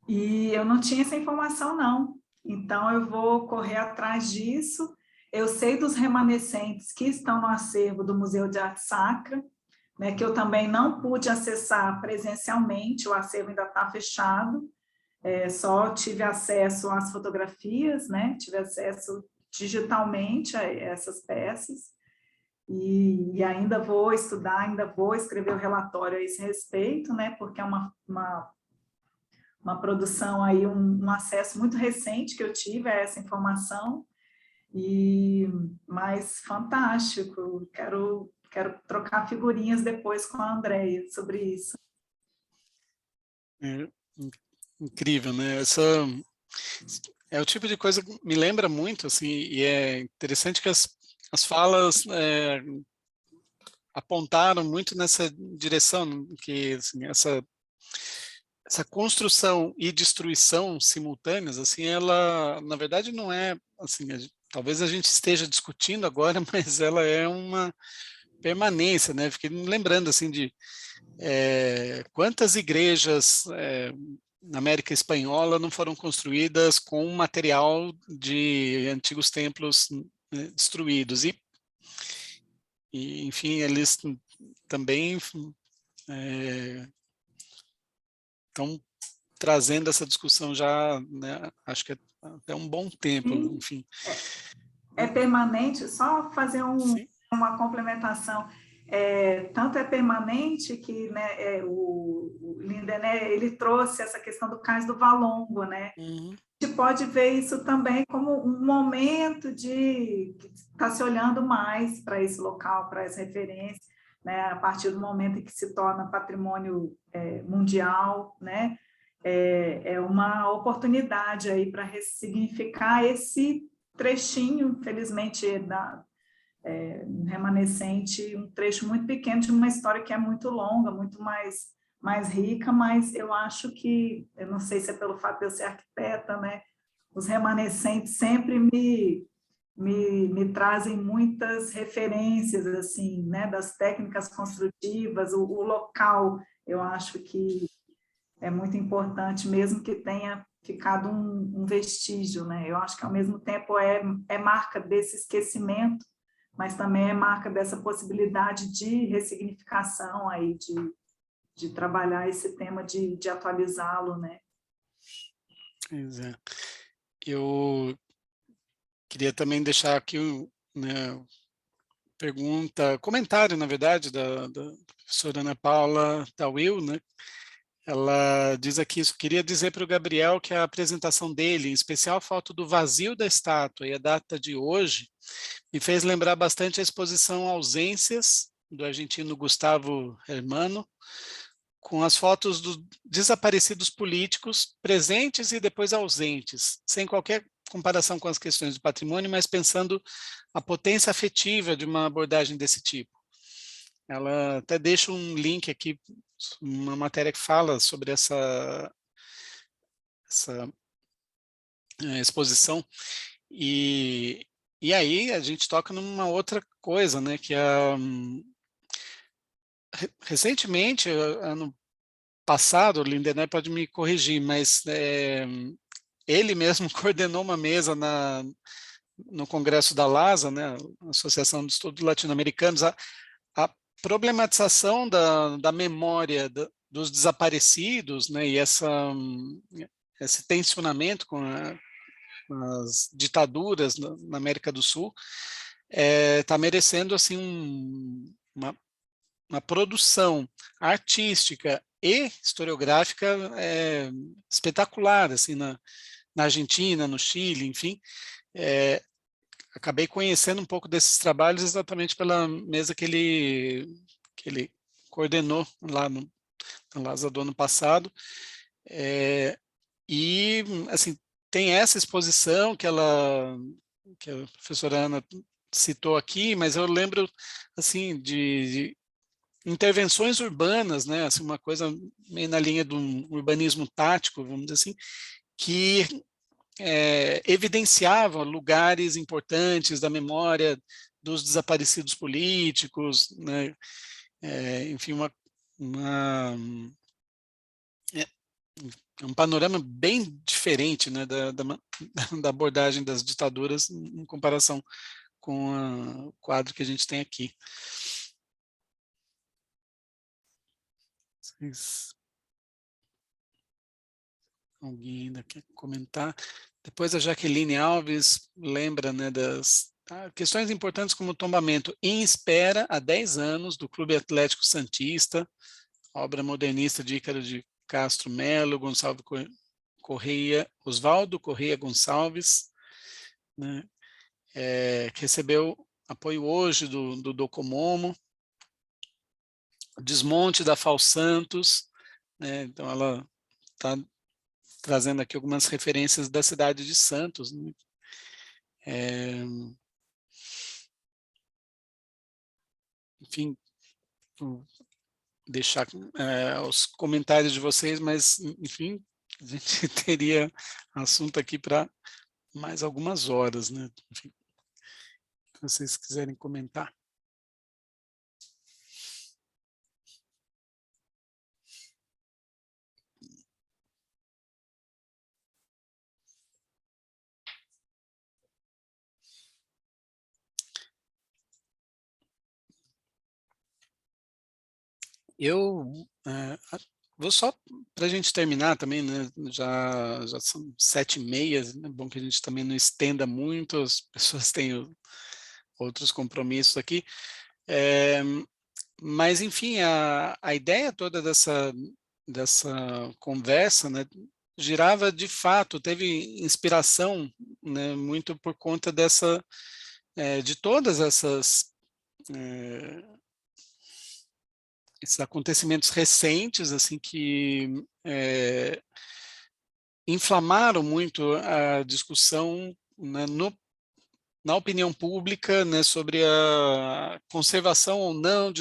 C: e eu não tinha essa informação não, então eu vou correr atrás disso. Eu sei dos remanescentes que estão no acervo do Museu de Arte Sacra, né, que eu também não pude acessar presencialmente, o acervo ainda está fechado, só tive acesso às fotografias, né, tive acesso digitalmente a essas peças, e ainda vou estudar, ainda vou escrever o relatório a esse respeito, né, porque é uma produção aí, um acesso muito recente que eu tive a essa informação, mas fantástico, quero trocar figurinhas depois com a Andréia sobre isso.
A: Incrível, né? Essa é o tipo de coisa que me lembra muito, assim, e é interessante que as falas apontaram muito nessa direção, que assim, essa construção e destruição simultâneas, assim, ela, na verdade, não é, assim, talvez a gente esteja discutindo agora, mas ela é uma permanência, né? Fiquei me lembrando, assim, de quantas igrejas na América Espanhola não foram construídas com material de antigos templos, né, destruídos, e enfim, eles também estão trazendo essa discussão já, né, acho que até um bom tempo. Sim. Enfim.
C: É permanente, só fazer uma complementação. Tanto é permanente que, né, o Lindené, ele trouxe essa questão do Cais do Valongo, né? Uhum. A gente pode ver isso também como um momento de estar se olhando mais para esse local, para essa referência, né? A partir do momento em que se torna patrimônio mundial, né? É uma oportunidade aí para ressignificar esse trechinho, infelizmente, remanescente, um trecho muito pequeno de uma história que é muito longa, muito mais rica, mas eu acho que, eu não sei se é pelo fato de eu ser arquiteta, né, os remanescentes sempre me trazem muitas referências, assim, né, das técnicas construtivas, o local, eu acho que é muito importante, mesmo que tenha ficado um vestígio, né? Eu acho que, ao mesmo tempo, é marca desse esquecimento, mas também é marca dessa possibilidade de ressignificação, aí, de trabalhar esse tema, de atualizá-lo, né?
A: Exato. Eu queria também deixar aqui né, comentário, na verdade, da professora Ana Paula Tawil, né? Ela diz aqui, queria dizer para o Gabriel que a apresentação dele, em especial a foto do vazio da estátua e a data de hoje, me fez lembrar bastante a exposição Ausências, do argentino Gustavo Hermano, com as fotos dos desaparecidos políticos presentes e depois ausentes, sem qualquer comparação com as questões do patrimônio, mas pensando a potência afetiva de uma abordagem desse tipo. Ela até deixa um link aqui, uma matéria que fala sobre essa exposição, e aí a gente toca numa outra coisa, né, que recentemente, ano passado, o Lindenau pode me corrigir, mas ele mesmo coordenou uma mesa no Congresso da LASA, né, Associação de Estudos Latino-Americanos, a problematização da memória dos desaparecidos, né, e esse tensionamento com as ditaduras na América do Sul, está merecendo assim uma produção artística e historiográfica espetacular, assim, na Argentina, no Chile, enfim. Acabei conhecendo um pouco desses trabalhos exatamente pela mesa que ele coordenou lá na LASA do ano passado. E, assim, tem essa exposição que a professora Ana citou aqui, mas eu lembro, assim, de intervenções urbanas, né, assim, uma coisa meio na linha de um urbanismo tático, vamos dizer assim, que evidenciava lugares importantes da memória dos desaparecidos políticos, né, enfim, um panorama bem diferente, né, da abordagem das ditaduras em comparação com o quadro que a gente tem aqui. Alguém ainda quer comentar? Depois a Jaqueline Alves lembra, né, das questões importantes como o tombamento em espera há 10 anos do Clube Atlético Santista, obra modernista de Ícaro de Castro Melo, Oswaldo Correia Gonçalves, né, que recebeu apoio hoje do Docomomo, desmonte da FAO Santos, né, então ela está trazendo aqui algumas referências da cidade de Santos, né, enfim, vou deixar os comentários de vocês, mas, enfim, a gente teria assunto aqui para mais algumas horas, né? Enfim, se vocês quiserem comentar. Eu vou só, para a gente terminar também, né, já são 7h30, é bom que a gente também não estenda muito, as pessoas têm outros compromissos aqui, mas enfim, a ideia toda dessa conversa, né, girava de fato, teve inspiração, né, muito por conta de todas esses acontecimentos recentes, assim, que inflamaram muito a discussão, né, na opinião pública, né, sobre a conservação ou não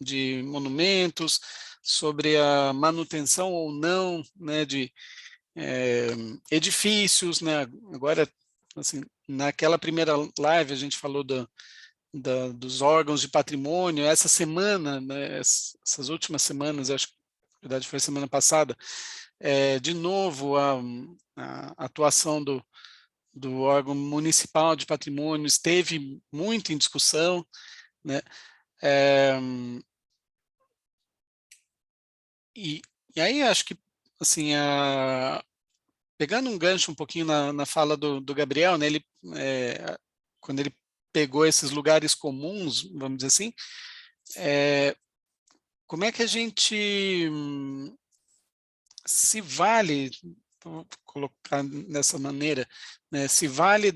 A: de monumentos, sobre a manutenção ou não, né, de edifícios, né. Agora, assim, naquela primeira live a gente falou dos órgãos de patrimônio. Essa semana, né, essas últimas semanas, acho que na verdade foi semana passada, de novo a atuação do órgão municipal de patrimônio esteve muito em discussão, né, e aí acho que, assim, pegando um gancho um pouquinho na fala do Gabriel, né, quando ele pegou esses lugares comuns, vamos dizer assim, como é que a gente se vale, vou colocar dessa maneira, né, se vale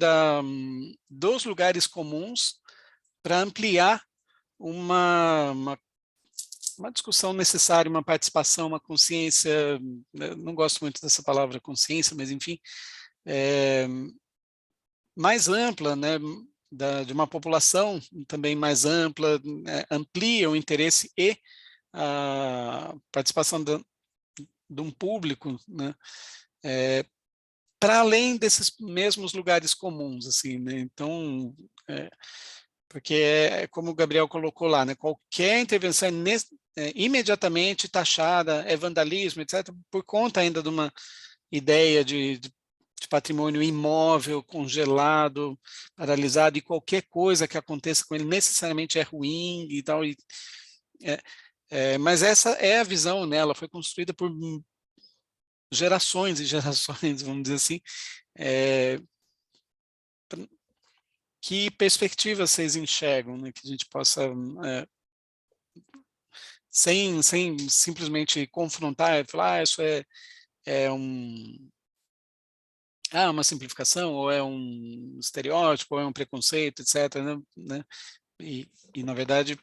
A: dos lugares comuns para ampliar uma discussão necessária, uma participação, uma consciência, não gosto muito dessa palavra consciência, mas enfim, mais ampla, né, de uma população também mais ampla, né, amplia o interesse e a participação de um público, né, para além desses mesmos lugares comuns, assim, né? Então, porque é como o Gabriel colocou lá, né? Qualquer intervenção imediatamente taxada é vandalismo, etc., por conta ainda de uma ideia de patrimônio imóvel, congelado, paralisado, e qualquer coisa que aconteça com ele necessariamente é ruim e tal. Mas essa é a visão, né? Ela foi construída por gerações e gerações, vamos dizer assim. Que perspectivas vocês enxergam, né? Que a gente possa, sem simplesmente confrontar, falar, isso é uma simplificação, ou é um estereótipo, ou é um preconceito, etc., né? E na verdade,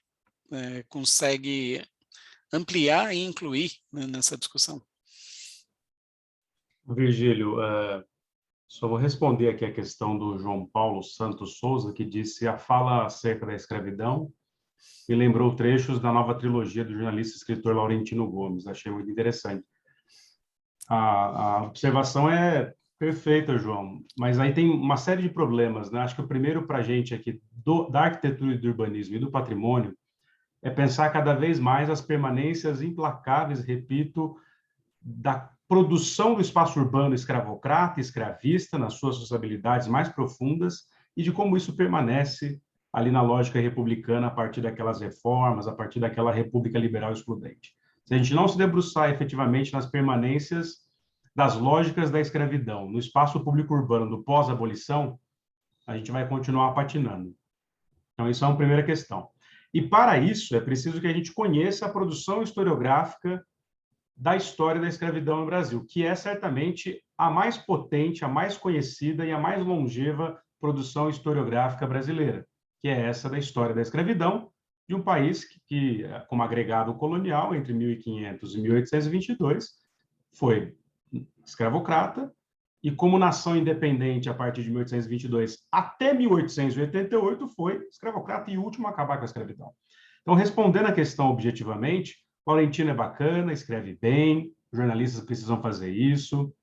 A: consegue ampliar e incluir, né, nessa discussão.
E: Virgílio, só vou responder aqui a questão do João Paulo Santos Souza, que disse: a fala acerca da escravidão me lembrou trechos da nova trilogia do jornalista e escritor Laurentino Gomes. Achei muito interessante. A observação é perfeita, João, mas aí tem uma série de problemas, né? Acho que o primeiro para a gente aqui, da arquitetura e do urbanismo e do patrimônio, é pensar cada vez mais as permanências implacáveis, repito, da produção do espaço urbano escravocrata e escravista nas suas sociabilidades mais profundas e de como isso permanece ali na lógica republicana a partir daquelas reformas, a partir daquela república liberal excludente. Se a gente não se debruçar efetivamente nas permanências das lógicas da escravidão no espaço público urbano do pós-abolição, a gente vai continuar patinando. Então, isso é uma primeira questão. E, para isso, é preciso que a gente conheça a produção historiográfica da história da escravidão no Brasil, que é certamente a mais potente, a mais conhecida e a mais longeva produção historiográfica brasileira, que é essa da história da escravidão de um país que como agregado colonial, entre 1500 e 1822, foi escravocrata, e como nação independente a partir de 1822 até 1888 foi escravocrata e último a acabar com a escravidão. Então, respondendo a questão objetivamente, Laurentino é bacana, escreve bem, jornalistas precisam fazer isso,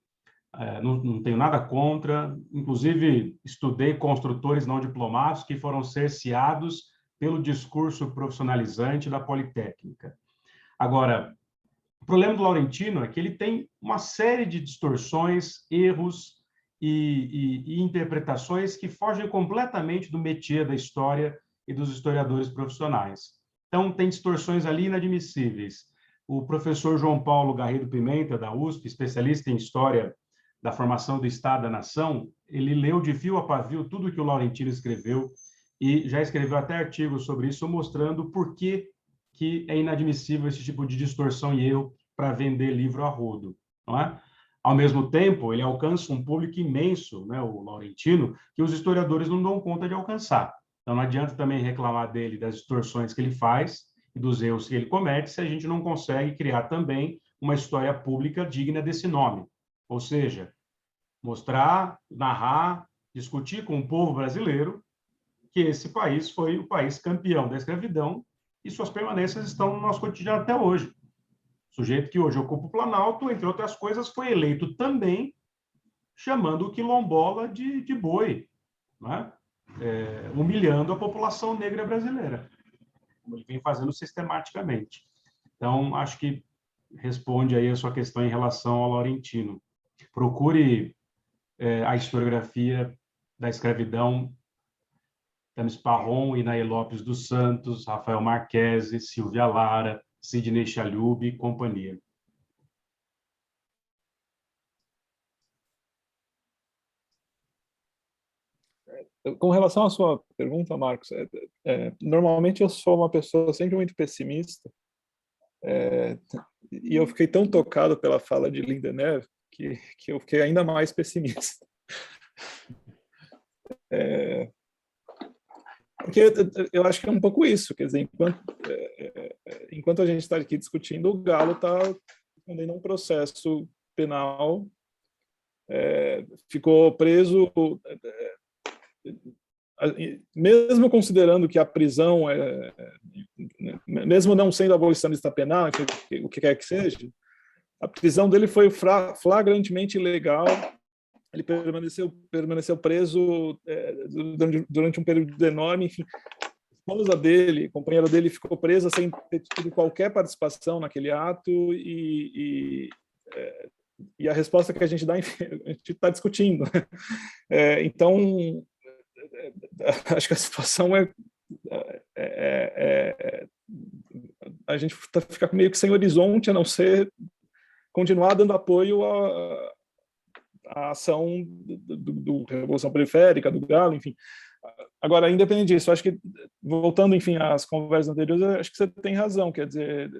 E: não tenho nada contra, inclusive estudei construtores não diplomados que foram cerceados pelo discurso profissionalizante da Politécnica. Agora, o problema do Laurentino é que ele tem uma série de distorções, erros e interpretações que fogem completamente do métier da história e dos historiadores profissionais. Então, tem distorções ali inadmissíveis. O professor João Paulo Garrido Pimenta, da USP, especialista em História da Formação do Estado da Nação, ele leu de fio a pavio tudo que o Laurentino escreveu e já escreveu até artigos sobre isso, mostrando por que é inadmissível esse tipo de distorção e erro para vender livro a rodo, não é? Ao mesmo tempo, ele alcança um público imenso, né, o Laurentino, que os historiadores não dão conta de alcançar. Então, não adianta também reclamar dele das distorções que ele faz e dos erros que ele comete se a gente não consegue criar também uma história pública digna desse nome. Ou seja, mostrar, narrar, discutir com o povo brasileiro que esse país foi o país campeão da escravidão e suas permanências estão no nosso cotidiano até hoje. O sujeito que hoje ocupa o Planalto, entre outras coisas, foi eleito também chamando o quilombola de boi, né? Humilhando a população negra brasileira, como ele vem fazendo sistematicamente. Então, acho que responde aí a sua questão em relação ao Laurentino. Procure a historiografia da escravidão, Tamis Parron, Inaê Lopes dos Santos, Rafael Marquesi, Silvia Lara, Sidney Chalhoub e companhia.
B: Com relação à sua pergunta, Marcos, normalmente eu sou uma pessoa sempre muito pessimista, e eu fiquei tão tocado pela fala de Lindeneve que eu fiquei ainda mais pessimista. Porque eu acho que é um pouco isso, quer dizer, enquanto a gente está aqui discutindo, o Galo está respondendo um processo penal, ficou preso mesmo considerando que a prisão mesmo não sendo abolicionista penal, o que quer que seja, a prisão dele foi flagrantemente ilegal. Ele permaneceu preso durante um período enorme. Enfim, a esposa dele, companheira dele, ficou presa sem ter tido qualquer participação naquele ato, e a resposta que a gente dá, enfim, a gente está discutindo. Então, acho que a situação a gente fica meio que sem horizonte, a não ser continuar dando apoio à ação do Revolução Periférica, do Galo, enfim. Agora, independente disso, acho que, voltando, enfim, às conversas anteriores, acho que você tem razão, quer dizer,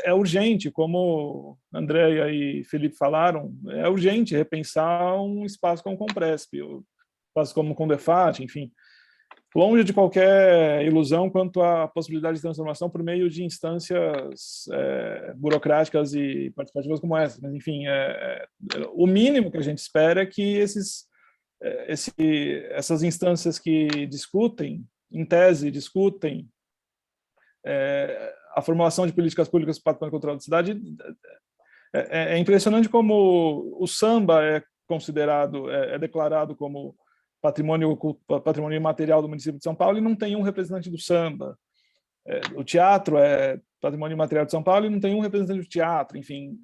B: é urgente, como Andréia e Felipe falaram, é urgente repensar um espaço como o Compresp, um espaço como o Condefat, enfim, longe de qualquer ilusão quanto à possibilidade de transformação por meio de instâncias burocráticas e participativas como essa. Mas, enfim, o mínimo que a gente espera é que essas instâncias que discutem, em tese, discutem a formulação de políticas públicas para o patrimônio cultural da cidade. É impressionante como o samba é considerado, declarado como patrimônio imaterial do município de São Paulo, e não tem um representante do samba. O teatro é patrimônio imaterial de São Paulo e não tem um representante do teatro. Enfim,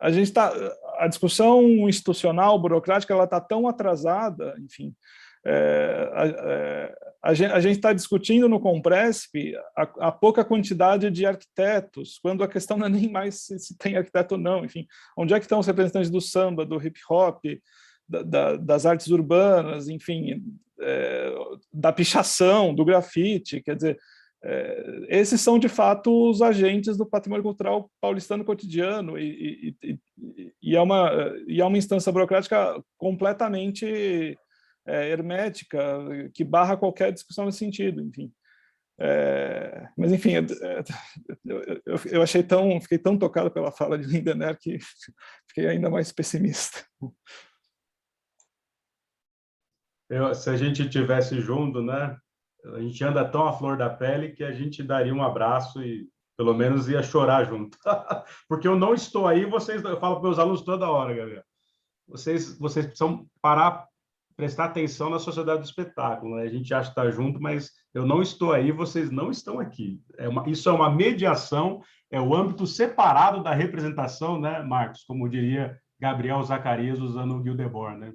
B: a discussão institucional, burocrática, ela está tão atrasada, enfim. A gente está discutindo no Compresp a pouca quantidade de arquitetos, quando a questão não é nem mais se tem arquiteto ou não, enfim, onde é que estão os representantes do samba, do hip hop, das artes urbanas, enfim, da pichação, do grafite, quer dizer, esses são de fato os agentes do patrimônio cultural paulistano cotidiano, e é uma instância burocrática completamente hermética, que barra qualquer discussão nesse sentido, enfim. Mas, enfim, eu fiquei tão tocado pela fala de Lindener que fiquei ainda mais pessimista.
E: Se a gente tivesse junto, né? A gente anda tão à flor da pele que a gente daria um abraço e pelo menos ia chorar junto. Porque eu não estou aí, eu falo para meus alunos toda hora, galera. Vocês precisam parar, prestar atenção na sociedade do espetáculo, né? A gente acha que está junto, mas eu não estou aí, vocês não estão aqui. Isso é uma mediação, é o âmbito separado da representação, né, Marcos? Como diria Gabriel Zacarias usando o Guy Debord, né?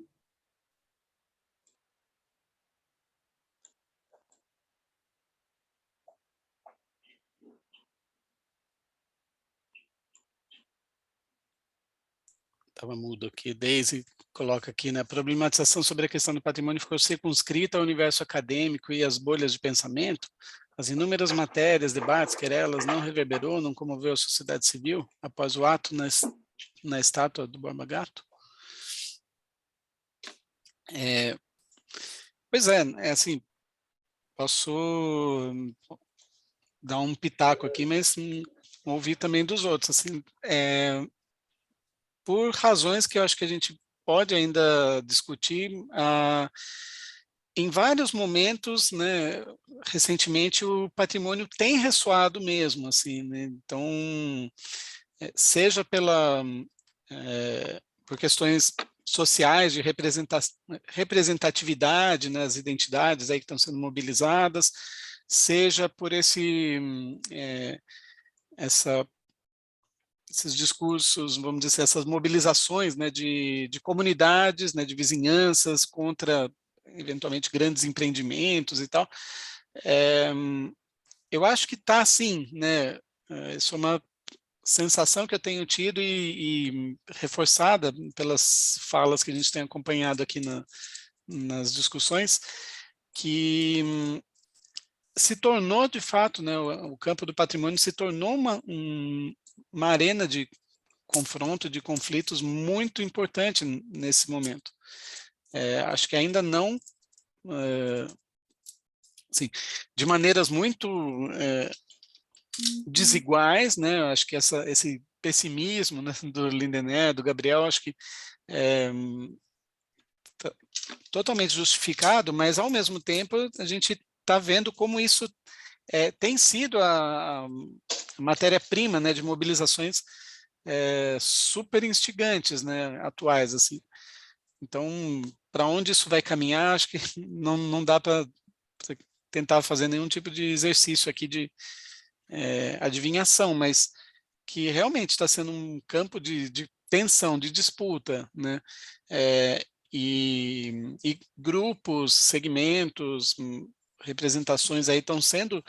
A: Estava mudo aqui. Daisy coloca aqui, né? A problematização sobre a questão do patrimônio ficou circunscrita ao universo acadêmico e às bolhas de pensamento. As inúmeras matérias, debates, querelas não reverberou, não comoveu a sociedade civil após o ato na estátua do Borba Gato? Pois é assim, posso dar um pitaco aqui, mas ouvir também dos outros, assim, por razões que eu acho que a gente pode ainda discutir. Em vários momentos, né, recentemente, o patrimônio tem ressoado mesmo, assim, né? Então, seja por questões sociais de representatividade, né, as identidades aí que estão sendo mobilizadas, seja por esses discursos, vamos dizer, essas mobilizações, né, de comunidades, né, de vizinhanças contra, eventualmente, grandes empreendimentos e tal. Eu acho que está assim, né, isso é uma sensação que eu tenho tido e reforçada pelas falas que a gente tem acompanhado aqui nas discussões, que se tornou, de fato, né, o campo do patrimônio se tornou uma arena de confronto, de conflitos muito importante nesse momento. Acho que ainda não, assim, de maneiras muito desiguais, né? Acho que esse pessimismo, né, do Lindener, do Gabriel, acho que totalmente justificado, mas ao mesmo tempo a gente está vendo como isso tem sido a matéria-prima, né, de mobilizações super instigantes, né, atuais, assim. Então, para onde isso vai caminhar, acho que não dá para tentar fazer nenhum tipo de exercício aqui de adivinhação, mas que realmente está sendo um campo de tensão, de disputa, né? E grupos, segmentos, representações aí estão sendo,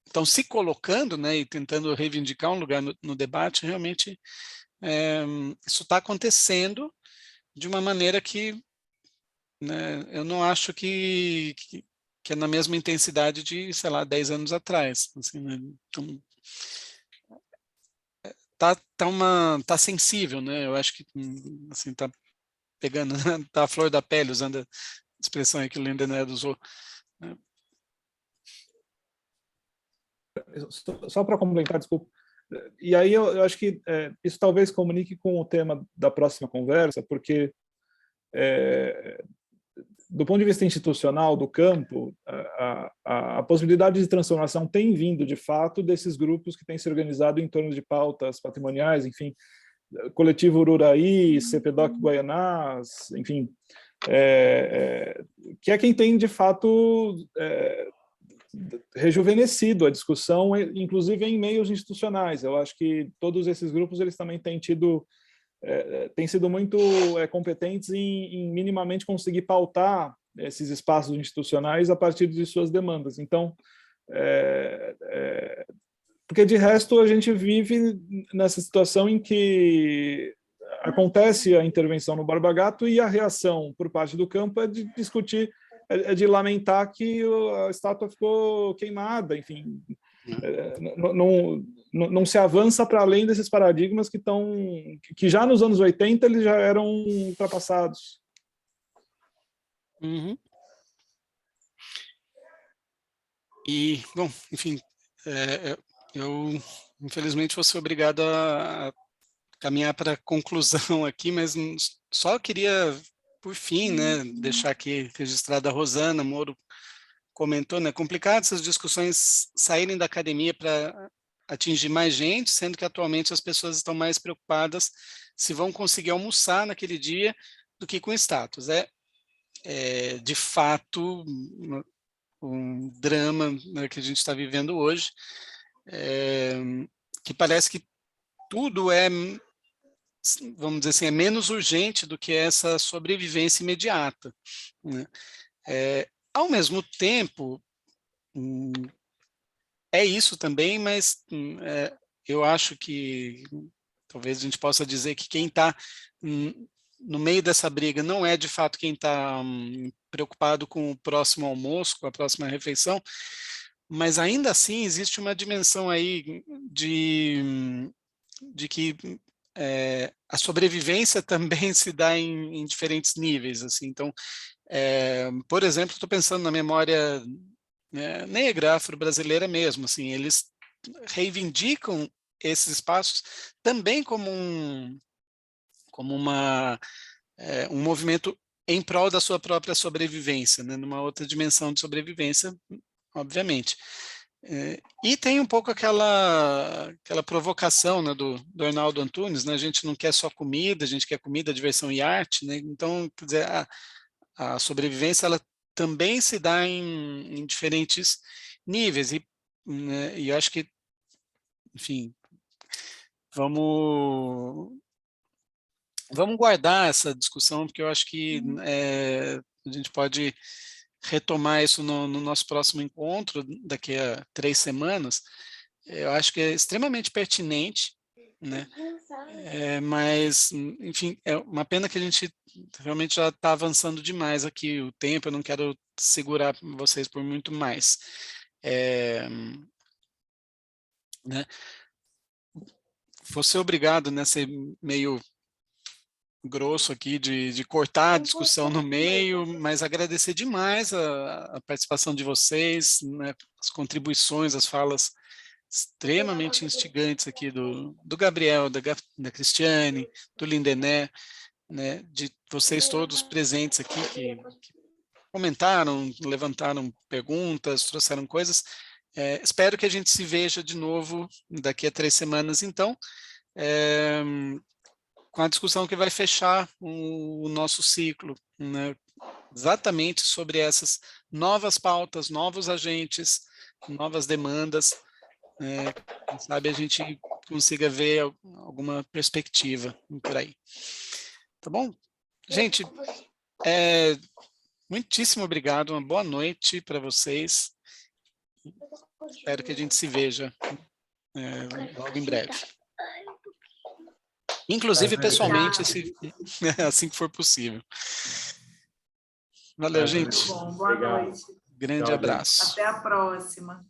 A: estão se colocando, né, e tentando reivindicar um lugar no debate. Realmente isso está acontecendo de uma maneira que, né, eu não acho que é na mesma intensidade de, sei lá, 10 anos atrás. Assim, né? Então, tá sensível, né? Eu acho que assim, tá pegando, tá a flor da pele, usando a expressão aí que o Lindenberg usou. Né?
B: Só para complementar, desculpa. E aí eu acho que isso talvez comunique com o tema da próxima conversa, porque do ponto de vista institucional do campo, a possibilidade de transformação tem vindo, de fato, desses grupos que têm se organizado em torno de pautas patrimoniais, enfim, Coletivo Ururaí, CPDOC Guaianás, enfim, que é quem tem, de fato, rejuvenescido a discussão, inclusive em meios institucionais. Eu acho que todos esses grupos eles também têm tido têm sido muito competentes em minimamente conseguir pautar esses espaços institucionais a partir de suas demandas. Então, porque de resto a gente vive nessa situação em que acontece a intervenção no Borba Gato e a reação por parte do campo é de discutir, é de lamentar que a estátua ficou queimada, enfim, não se avança para além desses paradigmas que já nos anos 80 eles já eram ultrapassados.
A: Uhum. E, bom, enfim, eu infelizmente vou ser obrigado a caminhar para a conclusão aqui, mas só queria, por fim, né, deixar aqui registrada a Rosana Moro comentou, né, complicado essas discussões saírem da academia para atingir mais gente, sendo que atualmente as pessoas estão mais preocupadas se vão conseguir almoçar naquele dia do que com status. De fato um drama, né, que a gente está vivendo hoje, que parece que tudo vamos dizer assim, é menos urgente do que essa sobrevivência imediata, né? Ao mesmo tempo, é isso também, mas eu acho que talvez a gente possa dizer que quem está no meio dessa briga não é de fato quem está preocupado com o próximo almoço, com a próxima refeição, mas ainda assim existe uma dimensão aí de que a sobrevivência também se dá em diferentes níveis, assim. Então, por exemplo, estou pensando na memória negra, afro-brasileira mesmo, assim, eles reivindicam esses espaços também como um movimento em prol da sua própria sobrevivência, né, numa outra dimensão de sobrevivência, obviamente. E tem um pouco aquela provocação, né, do Arnaldo Antunes, né, a gente não quer só comida, a gente quer comida, diversão e arte, né, então, quer dizer, a sobrevivência, ela também se dá em diferentes níveis, né, e eu acho que, enfim, vamos guardar essa discussão, porque eu acho que a gente pode retomar isso no nosso próximo encontro, daqui a 3 semanas. Eu acho que é extremamente pertinente, né? Mas, enfim, é uma pena que a gente realmente já está avançando demais aqui o tempo, eu não quero segurar vocês por muito mais. Né? Vou ser obrigado, né, ser meio grosso aqui de cortar a discussão no meio, mas agradecer demais a participação de vocês, né, as contribuições, as falas extremamente instigantes aqui do Gabriel, da Cristiane, do Lindené. né, de vocês todos presentes aqui que comentaram, levantaram perguntas, trouxeram coisas. Espero que a gente se veja de novo daqui a 3 semanas, então, com a discussão que vai fechar o nosso ciclo, né, exatamente sobre essas novas pautas, novos agentes, novas demandas, quem sabe a gente consiga ver alguma perspectiva por aí. Tá bom? Gente, muitíssimo obrigado, uma boa noite para vocês. Espero que a gente se veja logo em breve. Inclusive pessoalmente, assim que for possível. Valeu, gente.
C: Muito bom, boa noite.
A: Grande abraço.
C: Até a próxima.